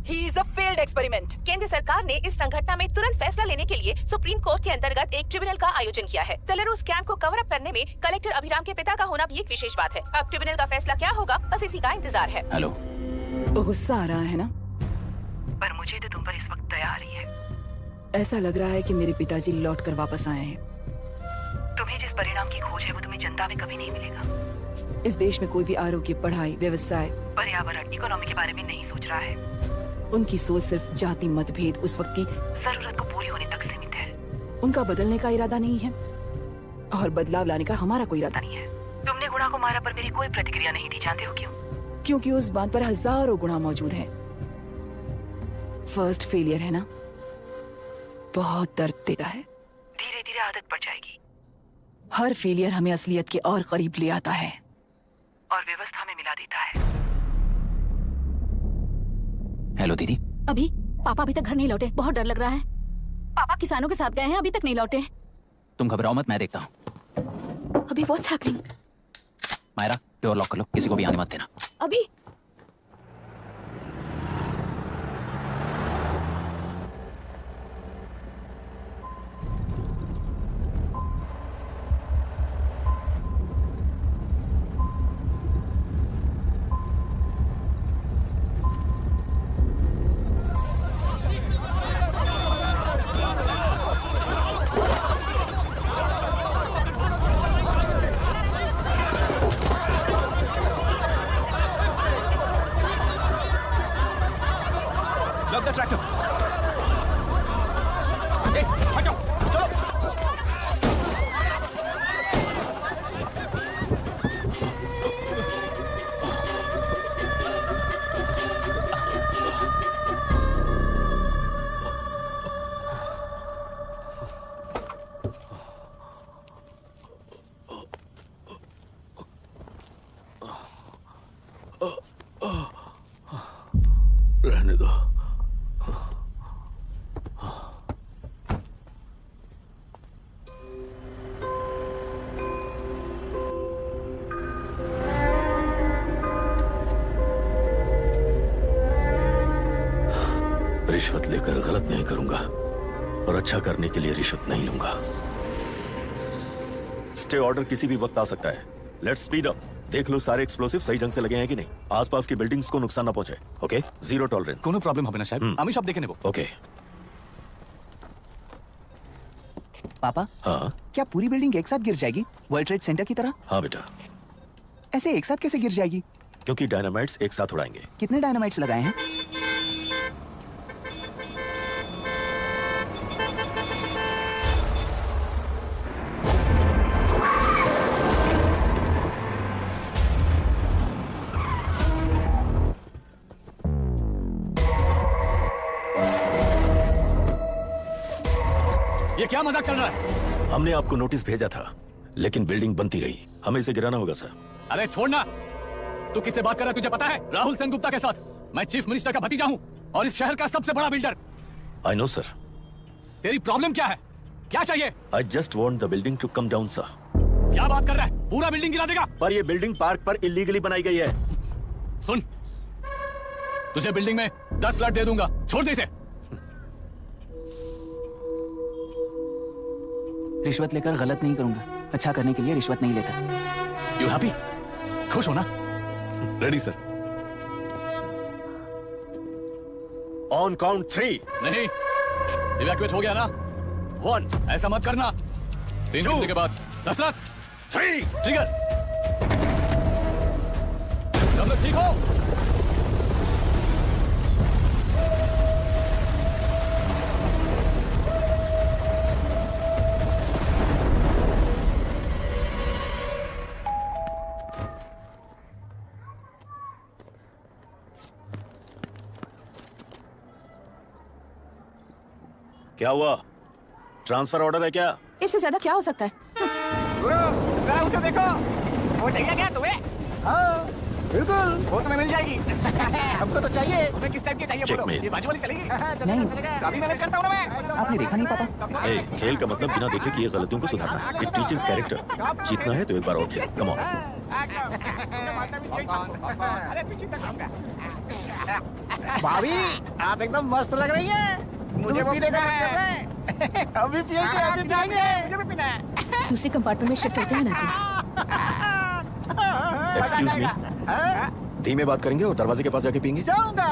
He is a failed experiment. केंद्र सरकार ने इस संघटना में तुरंत फैसला लेने के लिए सुप्रीम कोर्ट के अंतर्गत एक ट्रिब्यूनल का आयोजन किया है। तेलुरु स्कैम को कवर अप करने में कलेक्टर अभिराम के पिता का होना भी एक विशेष बात है। अब ट्रिब्यूनल का फैसला क्या होगा, बस इसी का इंतजार है। हेलो, गुस्सा आ रहा है ना? पर मुझे तो तुम पर इस वक्त दया आ रही है। ऐसा लग रहा है कि मेरे पिताजी लौट कर वापस आए हैं। तुम्हें जिस परिणाम की खोज है वो तुम्हें जनता में कभी नहीं मिलेगा। इस देश में कोई भी आरोग्य, पढ़ाई, व्यवसाय, पर्यावरण, इकोनॉमी के बारे में नहीं सोच रहा है। उनकी सोच सिर्फ जाति मतभेद उस वक्त की जरूरत को पूरी होने तक सीमित है। उनका बदलने का इरादा नहीं है और बदलाव लाने का हमारा कोई इरादा नहीं है। तुमने गुणा को मारा पर मेरी कोई प्रतिक्रिया नहीं दी, जानते हो क्यों? क्योंकि उस बात पर हजारों गुणा मौजूद हैं। फर्स्ट फेलियर है ना, बहुत दर्द देता है। धीरे धीरे आदत पड़ जाएगी। हर फेलियर हमें असलियत के और करीब ले आता है और व्यवस्था में मिला देता है। हेलो दीदी। अभी पापा अभी तक घर नहीं लौटे, बहुत डर लग रहा है। पापा किसानों के साथ गए हैं, अभी तक नहीं लौटे। तुम घबराओ मत, मैं देखता हूँ। अभी what's happening? Myra, door lock कर लो, किसी को भी आने मत देना। अभी रहने दो। रिश्वत लेकर गलत नहीं करूंगा और अच्छा करने के लिए रिश्वत नहीं लूंगा। स्टे ऑर्डर किसी भी वक्त आ सकता है। Let's speed up. देख लो सारे एक्सप्लोसिव सही ढंग से लगे हैं कि नहीं। आसपास की बिल्डिंग्स को नुकसान ना पहुंचे। Okay, zero tolerance. কোনো প্রবলেম হবে না সাহেব, আমি সব দেখে নেব। ओके। पापा, हाँ क्या पूरी बिल्डिंग एक साथ गिर जाएगी, वर्ल्ड ट्रेड सेंटर की तरह? हाँ बेटा। ऐसे एक साथ कैसे गिर जाएगी? क्योंकि डायनामाइट्स एक साथ उड़ाएंगे। कितने डायनामाइट्स लगाए हैं? ये क्या मजाक चल रहा है? हमने आपको नोटिस भेजा था, लेकिन बिल्डिंग बनती रही। हमें इसे गिराना होगा सर। अरे छोड़ना। तू किससे बात कर रहा है तुझे पता है? राहुल सेनगुप्ता के साथ। मैं चीफ मिनिस्टर का भतीजा हूँ और इस शहर का सबसे बड़ा बिल्डर। I know sir. तेरी प्रॉब्लम क्या है? क्या चाहिए? I just want the building to come down sir. क्या बात कर रहा है? पूरा बिल्डिंग गिरा देगा? पर ये बिल्डिंग पार्क पर इलीगली बनाई गई है। सुन, तुझे बिल्डिंग में 10 फ्लैट दे दूंगा, छोड़ दे इसे। रिश्वत लेकर गलत नहीं करूंगा, अच्छा करने के लिए रिश्वत नहीं लेता। You happy? खुश हो ना? Ready sir. On count 3। नहीं, इवैक्यूएट हो गया ना? 1। ऐसा मत करना। 3 घंटे के बाद। दशरथ 3 ट्रिगर। सब लोग ठीक हो? क्या हुआ? ट्रांसफर ऑर्डर है क्या? इससे ज्यादा क्या हो सकता है? गुरु, जरा उसे देखो। वो चाहिए क्या तुम्हें? हाँ, बिल्कुल, वो तुम्हें मिल जाएगी। हमको तो चाहिए। तुम्हें किस टाइप की चाहिए बोलो? ये बाजू वाली चलेगी? नहीं। काफी मैनेज करता हूँ ना मैं। आपने देखा नहीं पापा? ए, खेल का मतलब बिना देखे किए गलतियों को सुधारना। It teaches character. जीतना है तो एक बार और खेल। Come on. भाभी, आप एकदम मस्त लग रही हैं। मुझे पीने का मन कर रहा है। अभी पिएंगे, अभी पिएंगे। मुझे भी पीना है। दूसरे कंपार्टमेंट में शिफ्ट होते हैं ना जी। एक्सक्यूज मी, धीमे बात करेंगे और दरवाजे के पास जाके पियेंगे। जाऊंगा,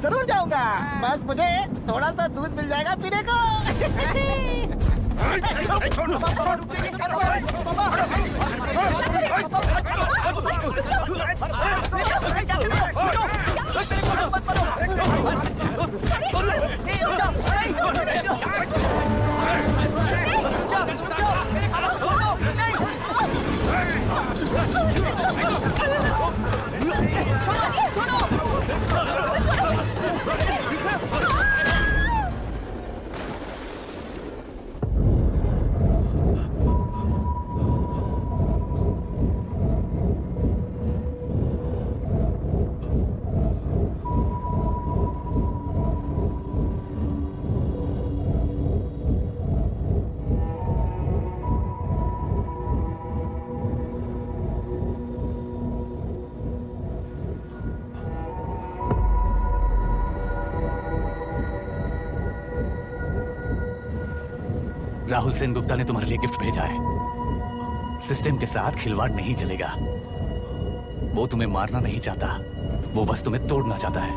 जरूर जाऊंगा। बस मुझे थोड़ा सा दूध मिल जाएगा पीने को। राहुल सेन गुप्ता ने तुम्हारे लिए गिफ्ट भेजा है। सिस्टम के साथ खिलवाड़ नहीं चलेगा। वो तुम्हें मारना नहीं चाहता, वो बस तुम्हें तोड़ना चाहता है।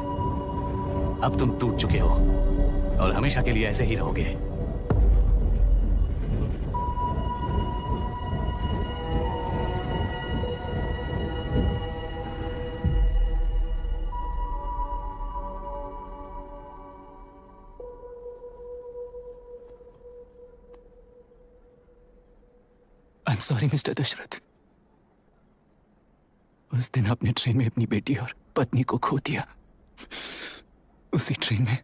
अब तुम टूट चुके हो और हमेशा के लिए ऐसे ही रहोगे। I am sorry mister Dashrath. उस दिन आपने ट्रेन में अपनी बेटी और पत्नी को खो दिया। उसी ट्रेन में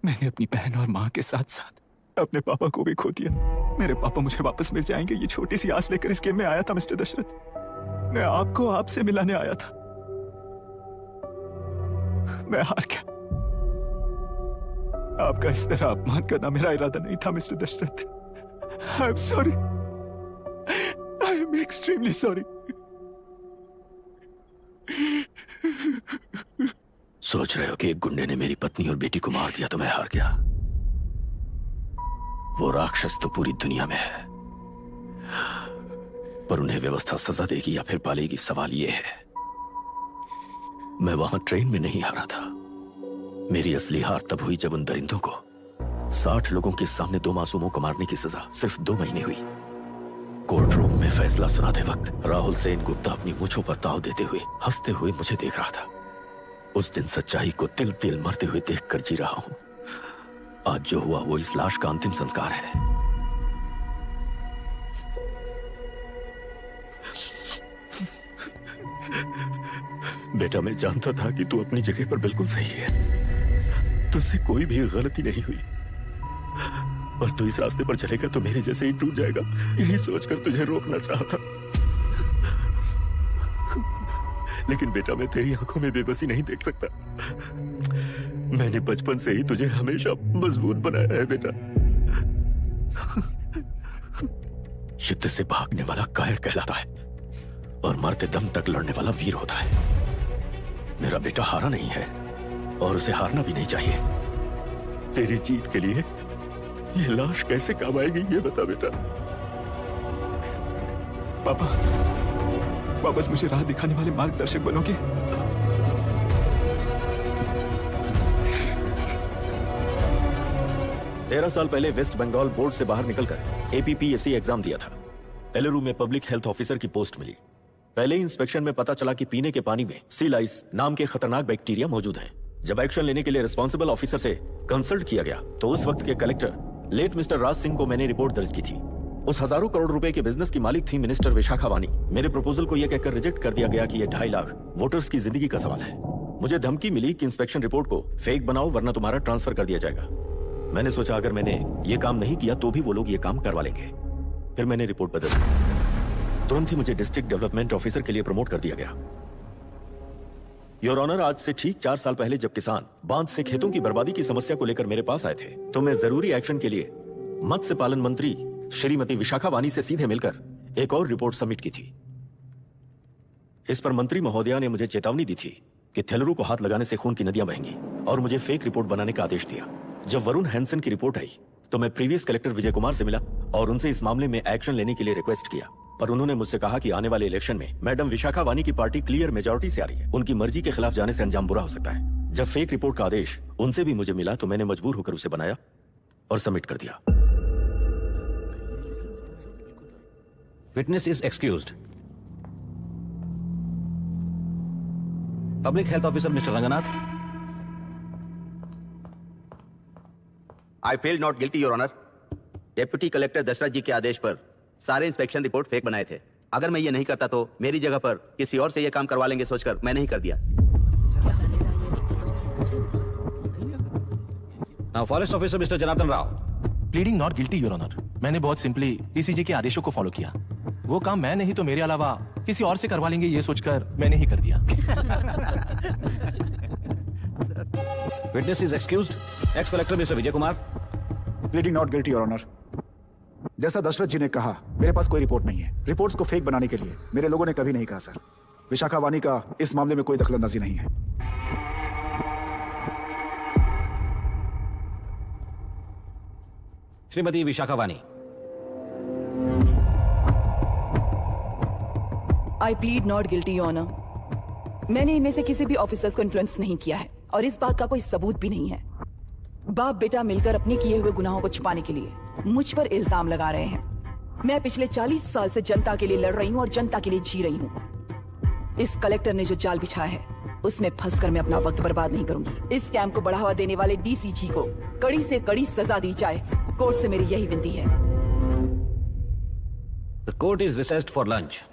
मैंने अपनी बहन और माँ के साथ साथ अपने पापा को भी खो दिया। मेरे पापा मुझे वापस मिल जाएंगे, ये छोटी सी आस लेकर इस गेम में आया था मिस्टर दशरथ। मैं आपको आपसे मिलाने आया था। मैं हार गया। आपका इस तरह अपमान करना मेरा इरादा नहीं था mister Dashrath. I am sorry. I am extremely sorry. सोच रहे हो कि एक गुंडे ने मेरी पत्नी और बेटी को मार दिया तो मैं हार गया? वो राक्षस तो पूरी दुनिया में है, पर उन्हें व्यवस्था सजा देगी या फिर पालेगी, सवाल ये है। मैं वहां ट्रेन में नहीं हारा था। मेरी असली हार तब हुई जब उन दरिंदों को 60 लोगों के सामने 2 मासूमों को मारने की सजा सिर्फ 2 महीने हुई। कोर्ट रूम में फैसला सुनाते वक्त राहुल सेन गुप्ता अपनी मूंछों पर ताव देते हुए हंसते हुए मुझे देख रहा था। उस दिन सच्चाई को तिल तिल मरते हुए देखकर जी रहा हूं। आज जो हुआ वो इस लाश का अंतिम संस्कार है। बेटा, मैं जानता था कि तू अपनी जगह पर बिल्कुल सही है। तुझसे कोई भी गलती नहीं हुई, और तू इस रास्ते पर चलेगा तो मेरे जैसे ही टूट जाएगा, यही सोचकर तुझे रोकना चाहता। लेकिन बेटा, मैं तेरी आंखों में बेबसी नहीं देख सकता। मैंने बचपन से ही तुझे हमेशा मजबूत बनाया है बेटा। युद्ध से भागने वाला कायर कहलाता है और मरते दम तक लड़ने वाला वीर होता है। मेरा बेटा हारा नहीं है और उसे हारना भी नहीं चाहिए। तेरी जीत के लिए ये लाश कैसे काम आएगी, ये बता बेटा। पापा, वापस मुझे राह दिखाने वाले मार्गदर्शक बनोगे? तेरह साल पहले वेस्ट बंगाल बोर्ड से बाहर निकलकर APPSC एग्जाम दिया था। एलरू में पब्लिक हेल्थ ऑफिसर की पोस्ट मिली। पहले इंस्पेक्शन में पता चला कि पीने के पानी में सी लाइस नाम के खतरनाक बैक्टीरिया मौजूद हैं। जब एक्शन लेने के लिए रिस्पॉन्सिबल ऑफिसर से कंसल्ट किया गया तो उस वक्त के collector late mister Raj Singh को मैंने रिपोर्ट दर्ज की थी। उस हजारों करोड़ रुपए के बिजनेस की मालिक थी मिनिस्टर विशाखा वानी। मेरे प्रपोजल को यह कहकर रिजेक्ट कर दिया गया कि यह 2.5 लाख वोटर्स की जिंदगी का सवाल है। मुझे धमकी मिली कि इंस्पेक्शन रिपोर्ट को फेक बनाओ वरना तुम्हारा ट्रांसफर कर दिया जाएगा। मैंने सोचा अगर मैंने ये काम नहीं किया तो भी वो लोग ये काम करवा लेंगे। फिर मैंने रिपोर्ट बदल दी। तुरंत ही मुझे डिस्ट्रिक्ट डेवलपमेंट ऑफिसर के लिए प्रमोट कर दिया गया। योर ऑनर, आज से ठीक 4 साल पहले जब किसान बांध से खेतों की बर्बादी की समस्या को लेकर मेरे पास आए थे, तो मैं जरूरी एक्शन के लिए मत्स्य पालन मंत्री श्रीमती विशाखा वानी से सीधे मिलकर एक और रिपोर्ट सबमिट की थी। इस पर मंत्री महोदया ने मुझे चेतावनी दी थी कि थेलरू को हाथ लगाने से खून की नदियां बहेंगी और मुझे फेक रिपोर्ट बनाने का आदेश दिया। जब वरुण हैंसन की रिपोर्ट आई तो मैं प्रीवियस कलेक्टर विजय कुमार से मिला और उनसे इस मामले में एक्शन लेने के लिए रिक्वेस्ट किया, पर उन्होंने मुझसे कहा कि आने वाले इलेक्शन में मैडम विशाखा वानी की पार्टी क्लियर मेजॉरिटी से आ रही है, उनकी मर्जी के खिलाफ जाने से अंजाम बुरा हो सकता है। जब फेक रिपोर्ट का आदेश उनसे भी मुझे मिला तो मैंने मजबूर होकर उसे बनाया और सबमिट कर दिया। Witness is excused. Public health officer mister Ranganath. I feel not guilty your honour. Deputy collector Dasharath ji के आदेश पर सारे इंस्पेक्शन रिपोर्ट फेक बनाए थे। अगर मैं ये नहीं करता तो मेरी जगह पर किसी और से ये काम करवा लेंगे सोचकर मैं नहीं कर दिया। Now forest officer mister Janardhan Rao. Pleading not guilty your honour. मैंने बहुत सिंपली डीसीजी के आदेशों को फॉलो किया। वो काम मैं नहीं तो मेरे अलावा किसी और से करवा लेंगे ये सोचकर मैंने ही कर दिया। Witness is excused. Ex collector mister Vijay Kumar. Pleading not guilty your honour. जैसा दशरथ जी ने कहा, मेरे पास कोई रिपोर्ट नहीं है। रिपोर्ट्स को फेक बनाने के लिए मेरे लोगों ने कभी नहीं कहा सर। विशाखा वानी का इस मामले में कोई दखलंदाजी नहीं है। Shrimati Vishakha Vani. I plead not guilty your honour. मैंने इनमें से किसी भी ऑफिसर्स को इन्फ्लुएंस नहीं किया है और इस बात का कोई सबूत भी नहीं है। बाप बेटा मिलकर अपने किए हुए गुनाहों को छिपाने के लिए मुझ पर इल्जाम लगा रहे हैं। मैं पिछले 40 साल से जनता के लिए लड़ रही हूँ और जनता के लिए जी रही हूँ। इस कलेक्टर ने जो जाल बिछाया है उसमें फंसकर मैं अपना वक्त बर्बाद नहीं करूंगी। इस स्कैम को बढ़ावा देने वाले डीसीजी को कड़ी से कड़ी सजा दी जाए। कोर्ट से मेरी यही विनती है। The court is recessed for lunch.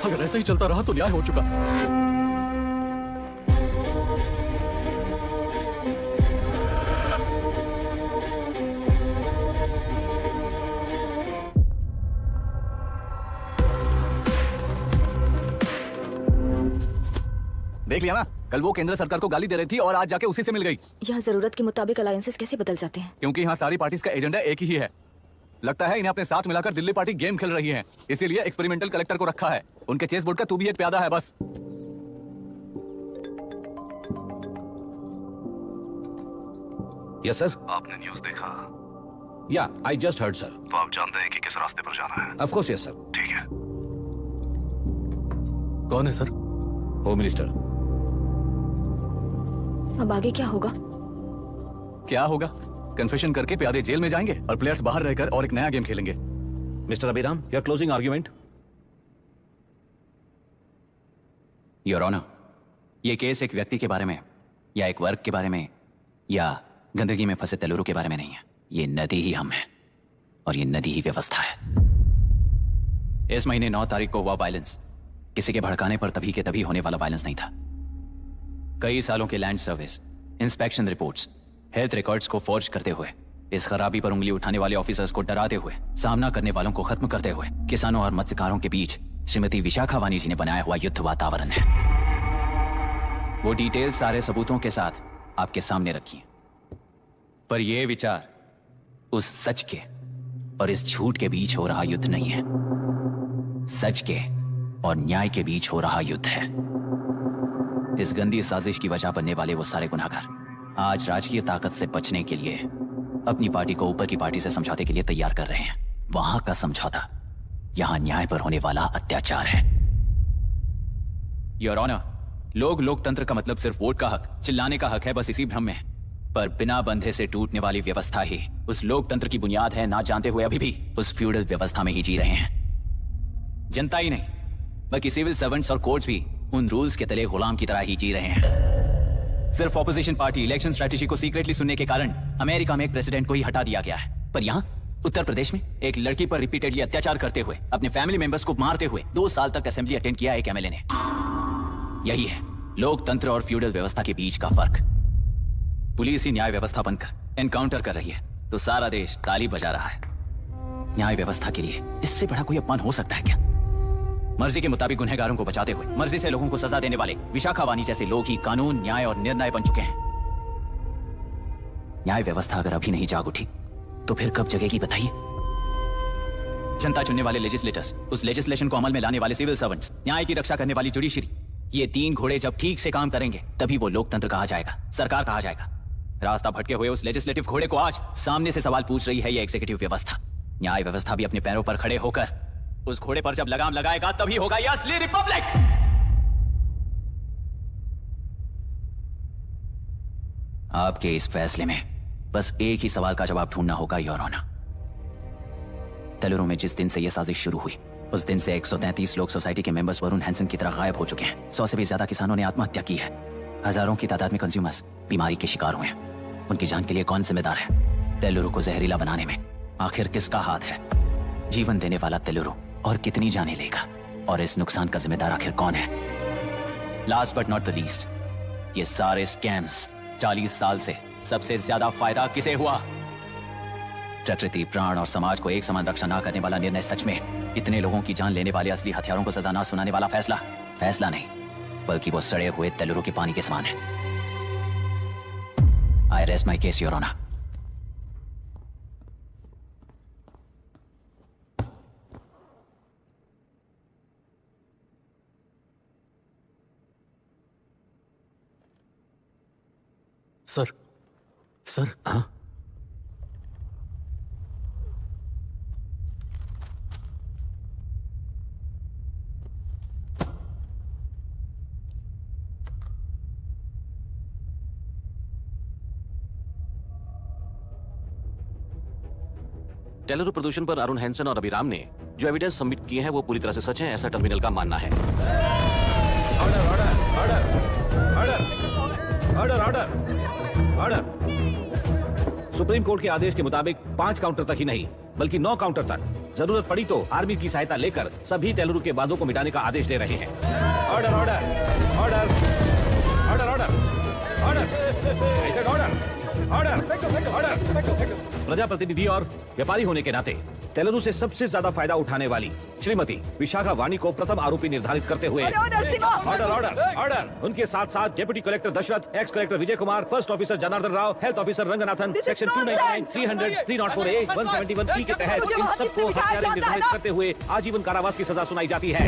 अगर ऐसा ही चलता रहा तो न्याय हो चुका। देख लिया ना, कल वो केंद्र सरकार को गाली दे रही थी और आज जाके उसी से मिल गई। यहाँ जरूरत के मुताबिक अलायंसेस कैसे बदल जाते हैं? क्योंकि यहाँ सारी पार्टीज का एजेंडा एक ही है। लगता है इन्हें अपने साथ मिलाकर दिल्ली पार्टी गेम खेल रही है, इसीलिए एक्सपेरिमेंटल कलेक्टर को रखा है। उनके चेस बोर्ड का तू भी एक प्यादा है बस। Yes sir. आपने न्यूज़ देखा? या आई जस्ट हर्ड सर। तो आप जानते हैं कि किस रास्ते पर जाना है? Of course yes sir. ठीक है। कौन है सर? Home minister. अब आगे क्या होगा? क्या होगा? कन्फेशन करके प्यादे जेल में जाएंगे और प्लेयर्स बाहर रहकर और एक नया गेम खेलेंगे। Mister Abhiram, your closing argument. Your honour, ये केस एक व्यक्ति के बारे में या एक वर्ग के बारे में या गंदगी में फंसे तेलुरु के बारे में नहीं है। ये नदी ही हम हैं और ये नदी ही व्यवस्था है। इस महीने 9 तारीख को हुआ वायलेंस किसी के भड़काने पर तभी के तभी होने वाला वायलेंस नहीं था। कई सालों के land service, inspection reports, health records को फॉर्ज करते हुए, इस खराबी पर उंगली उठाने वाले ऑफिसर्स को डराते हुए, सामना करने वालों को खत्म करते हुए किसानों और मत्स्यकारों के बीच श्रीमती विशाखा वानी जी ने बनाया हुआ युद्ध वातावरण है। वो डिटेल सारे सबूतों के साथ आपके सामने रखी, पर यह विचार उस सच के और इस झूठ के बीच हो रहा युद्ध नहीं है, सच के और न्याय के बीच हो रहा युद्ध है। इस गंदी साजिश की वजह बनने वाले वो सारे गुनहगार आज राजकीय ताकत से बचने के लिए अपनी पार्टी को ऊपर की पार्टी से समझौते के लिए तैयार कर रहे हैं। वहां का समझौता यहां न्याय पर होने वाला अत्याचार है। योर ऑनर, लोकतंत्र का मतलब सिर्फ वोट का हक, चिल्लाने का हक है, बस इसी भ्रम में। पर बिना बंधे से टूटने वाली व्यवस्था ही उस लोकतंत्र की बुनियाद है, ना जानते हुए अभी भी उस फ्यूडल व्यवस्था में ही जी रहे हैं। जनता ही नहीं बल्कि सिविल सर्वेंट्स और कोर्ट्स भी उन रूल्स के तले गुलाम की तरह ही जी रहे हैं। सिर्फ ऑपोजिशन पार्टी इलेक्शन स्ट्रेटेजी को सीक्रेटली सुनने के कारण अमेरिका में एक प्रेसिडेंट को ही हटा दिया गया है, पर यहाँ उत्तर प्रदेश में एक लड़की पर रिपीटेडली अत्याचार करते हुए, अपने फैमिली मेंबर्स को मारते हुए 2 साल तक असेंबली अटेंड किया एक एमएलए ने। यही है लोकतंत्र और फ्यूडल व्यवस्था के बीच का फर्क। पुलिस ही न्याय व्यवस्था बनकर एनकाउंटर कर रही है तो सारा देश ताली बजा रहा है। न्याय व्यवस्था के लिए इससे बड़ा कोई अपमान हो सकता है क्या? मर्जी के मुताबिक गुनहगारों को बचाते हुए मर्जी से लोगों को सजा देने वाले विशाखा वानी जैसे लोग ही कानून, न्याय और निर्णय बन चुके हैं। न्याय व्यवस्था अगर अभी नहीं जाग उठी तो फिर कब जगेगी बताइए? जनता चुनने वाले लेजिस्लेटर्स, उस लेजिस्लेशन को अमल में लाने वाले सिविल सर्वेंट्स, न्याय की रक्षा करने वाली जुडिशरी, ये 3 घोड़े जब ठीक से काम करेंगे तभी वो लोकतंत्र कहा जाएगा, सरकार कहा जाएगा। रास्ता भटके हुए उस लेजिस्लेटिव घोड़े को आज सामने से सवाल पूछ रही है ये एग्जीक्यूटिव व्यवस्था। न्याय व्यवस्था भी अपने पैरों पर खड़े होकर उस घोड़े पर जब लगाम लगाएगा तभी होगा ये असली रिपब्लिक। आपके इस फैसले में बस एक ही सवाल का जवाब ढूंढना होगा योर ऑनर। तेलुरु में जिस दिन से यह साजिश शुरू हुई उस दिन से 133 लोग सोसाइटी के मेंबर्स वरुण हैंसन की तरह गायब हो चुके हैं। 100 से भी ज्यादा किसानों ने आत्महत्या की है। हजारों की तादाद में कंज्यूमर्स बीमारी के शिकार हुए हैं। उनकी जान के लिए कौन जिम्मेदार है? तेलुरु को जहरीला बनाने में आखिर किसका हाथ है? जीवन देने वाला तेलुरु और कितनी जाने लेगा? और इस नुकसान का जिम्मेदार आखिर कौन है? Last but not the least, ये सारे स्कैम्स 40 साल से सबसे ज्यादा फायदा किसे हुआ? प्रकृति, प्राण और समाज को एक समान रक्षा ना करने वाला निर्णय सच में इतने लोगों की जान लेने वाले असली हथियारों को सजा ना सुनाने वाला फैसला नहीं, बल्कि वो सड़े हुए तेलुरु के पानी के समान है। I rest my case your honour. Sir हाँ? तेलुरु प्रदूषण पर अरुण हैंसन और अभिराम ने जो एविडेंस सबमिट किए हैं वो पूरी तरह से सच है, ऐसा टर्मिनल का मानना है। ऑर्डर। सुप्रीम कोर्ट के आदेश के मुताबिक 5 काउंटर तक ही नहीं बल्कि 9 काउंटर तक, जरूरत पड़ी तो आर्मी की सहायता लेकर सभी तेलुरु के बांधों को मिटाने का आदेश दे रहे हैं। Order order order order order order order. प्रजाप्रतिनिधि और व्यापारी होने के नाते तेलुरु से सबसे ज्यादा फायदा उठाने वाली श्रीमती विशाखा वानी को प्रथम आरोपी निर्धारित करते हुए ऑर्डर ऑर्डर ऑर्डर। उनके साथ साथ deputy collector Dasharath, ex collector Vijay Kumar, first officer Janardhan Rao, health officer Ranganathan, section 299, 300, 304A, 171 के तहत इन सबको हत्यारे निर्धारित करते हुए आजीवन कारावास की सजा सुनाई जाती है।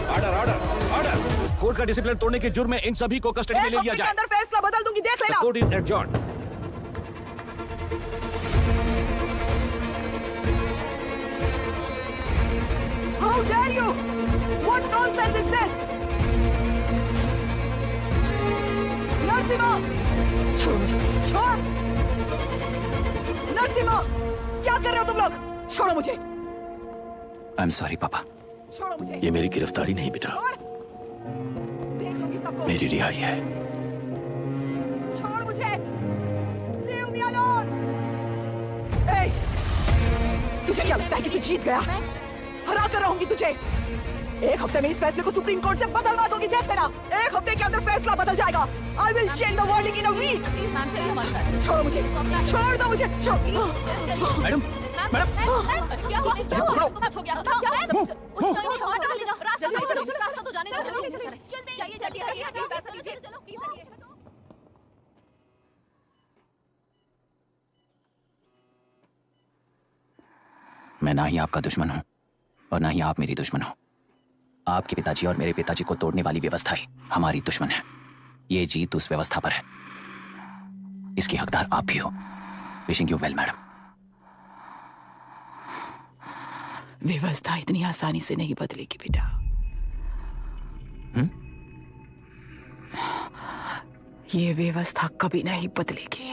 Order order order. कोर्ट का डिसिप्लिन तोड़ने के जुर्म में इन सभी को कस्टडी में ले लिया जाए। अंदर फैसला बदल दूंगी, देख लेना। Court is adjourned. How dare you? What nonsense is this? Narasimha, छोड़ मुझे, छोड़। नरसिम्हा, क्या कर रहे हो तुम लोग? छोड़ो मुझे। आई एम सॉरी पापा। छोड़ो मुझे। ये मेरी गिरफ्तारी नहीं बेटा, देख लूंगी सबको। मेरी रिहाई है। छोड़ मुझे। Leave me alone. Hey, तुझे क्या लगता है कि तू जीत गया? हरा कर रहूंगी तुझे। 1 हफ्ते में इस फैसले को सुप्रीम कोर्ट से बदलवा दूंगी, देख लेना। 1 हफ्ते के अंदर फैसला बदल जाएगा। I will change the verdict in a week. छोड़ो मुझे, छोड़ दो मुझे, छोड़। मैडम, क्या हुआ? कुछ हो गया? रास्ता तो जाने दो। चाहिए जल्दी करिए। मैं ना ही आपका दुश्मन हूं और ना ही आप मेरी दुश्मन हो। आपके पिताजी और मेरे पिताजी को तोड़ने वाली व्यवस्था ही हमारी दुश्मन है। ये जीत उस व्यवस्था पर है, इसकी हकदार आप भी हो। Wishing you well madam. व्यवस्था इतनी आसानी से नहीं बदलेगी बेटा। ये व्यवस्था कभी नहीं बदलेगी।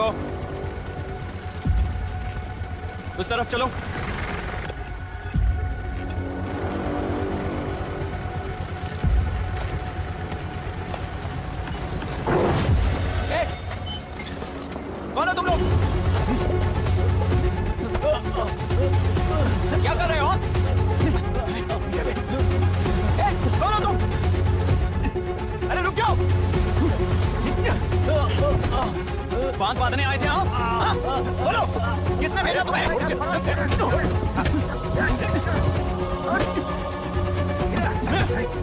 रुको, उस तरफ चलो। कौन हो तुम लोग? क्या कर रहे हो? कौन हो तुम? अरे रुक जाओ! बांध बांधने आए थे आप? हाँ? बोलो, किसने भेजा तुम्हें?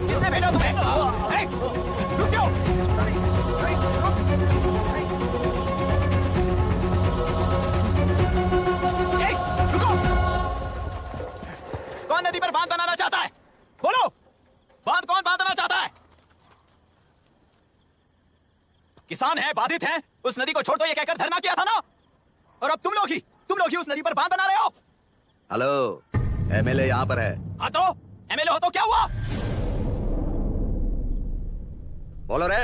किसने भेजा तुम्हें? रुक जाओ! कौन नदी पर बांध बनाना चाहता है? बोलो, बांध कौन बांधना चाहता है? किसान हैं, बाधित हैं, उस नदी को छोड़ दो ये कहकर धरना किया था ना? और अब तुम लोग ही उस नदी पर बांध बना रहे हो। हेलो, एमएलए यहाँ पर है। हाँ तो एमएलए हो तो क्या हुआ? बोलो रे,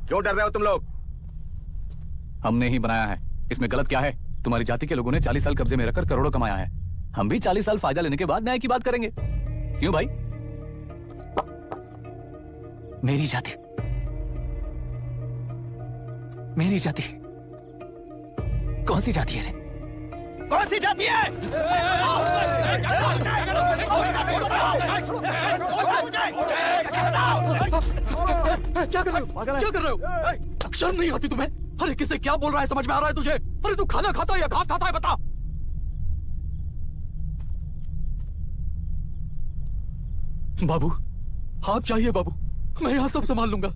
क्यों डर रहे हो तुम लोग? हमने ही बनाया है, इसमें गलत क्या है? तुम्हारी जाति के लोगों ने 40 साल कब्जे में रखकर करोड़ों कमाया है। हम भी 40 साल फायदा लेने के बाद न्याय की बात करेंगे। क्यों भाई? मेरी जाति, मेरी जाति कौन सी जाति है रे? कौन सी जाति है? क्या कर रहे हो? क्या कर रहे हो? शर्म नहीं आती तुम्हें? अरे किसे क्या बोल रहा है, समझ में आ रहा है तुझे? अरे तू खाना खाता है या घास खाता है, बता। बाबू, आप चाहिए बाबू, मैं यहाँ सब संभाल लूंगा।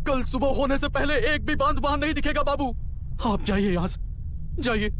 कल सुबह होने से पहले एक भी बांध बांध नहीं दिखेगा बाबू। आप जाइए यहाँ से, जाइए।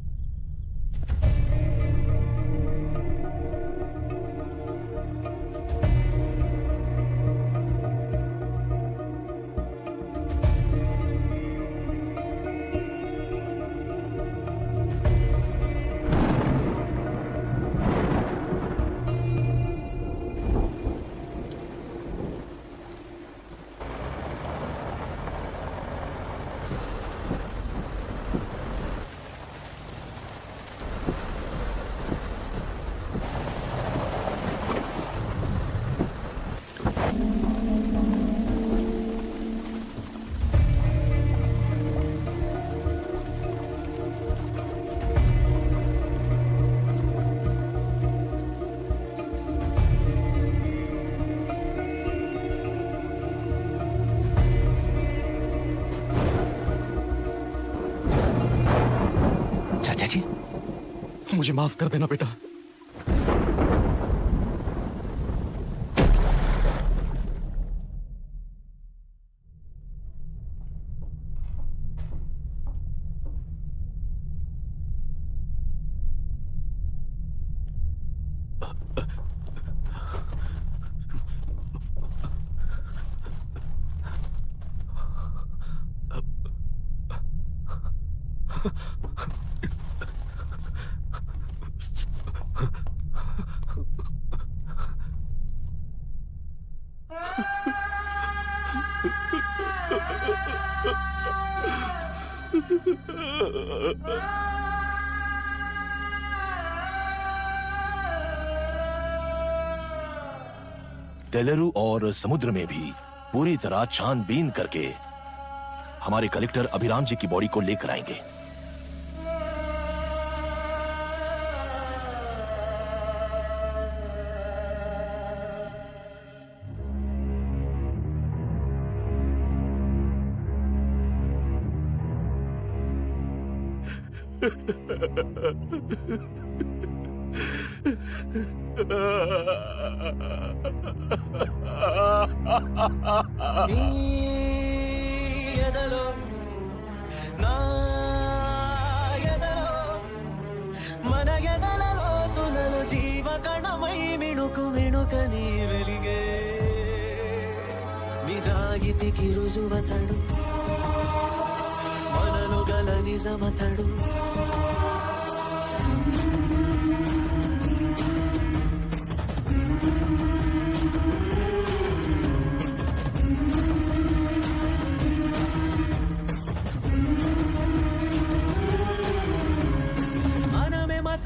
मुझे माफ कर देना बेटा। तेलुरु और समुद्र में भी पूरी तरह छानबीन करके हमारे कलेक्टर अभिराम जी की बॉडी को लेकर आएंगे। ఎదలో నా ఎదలో మన ఎదలలో తులలో జీవకణమై మిణుకు మిణుకని వెలిగే నిజాయితీకి రుజువతడు మనను గల నిజమతడు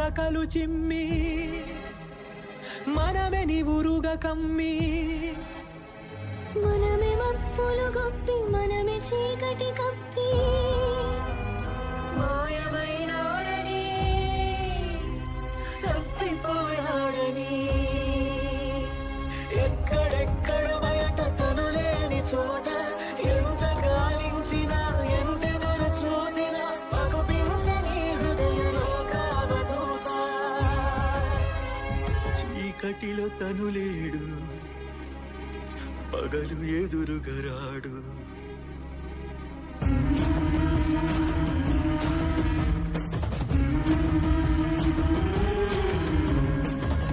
మసకలు చిమ్మి మనమే నివురుగా కమ్మి మనమే మప్పులు గొప్పి మనమే చీకటి కప్పి మాయమైనాడని తప్పిపోయాడని ఎక్కడెక్కడ బయట తను లేని చోట ఎంత గాలించినా ఎంతెదురు చూసినా పగుపించని హృదయంలో కావదూత చీకటిలో తను లేడు పగలు ఎదురుగరాడు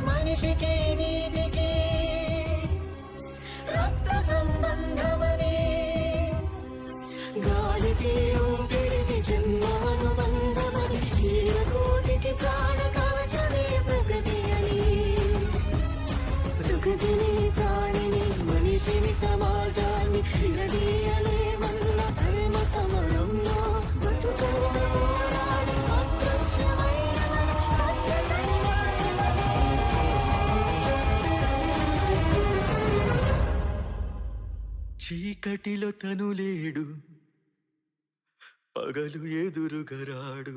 మనిషికి నీటికి రక్త సంబంధమని గాలికి ఊపిరికి జన్మానుబంధమని జీవకోటికి ప్రాణ కవచమే ప్రకృతి అని ప్రకృతిని ప్రాణిని మనిషిని సమాజాన్ని విడదీయలేమన్న ధర్మ సమరంలో బతుకున్న పోరాడి అదృశ్యమైన చీకటిలో తను లేడు పగలు ఎదురుగరాడు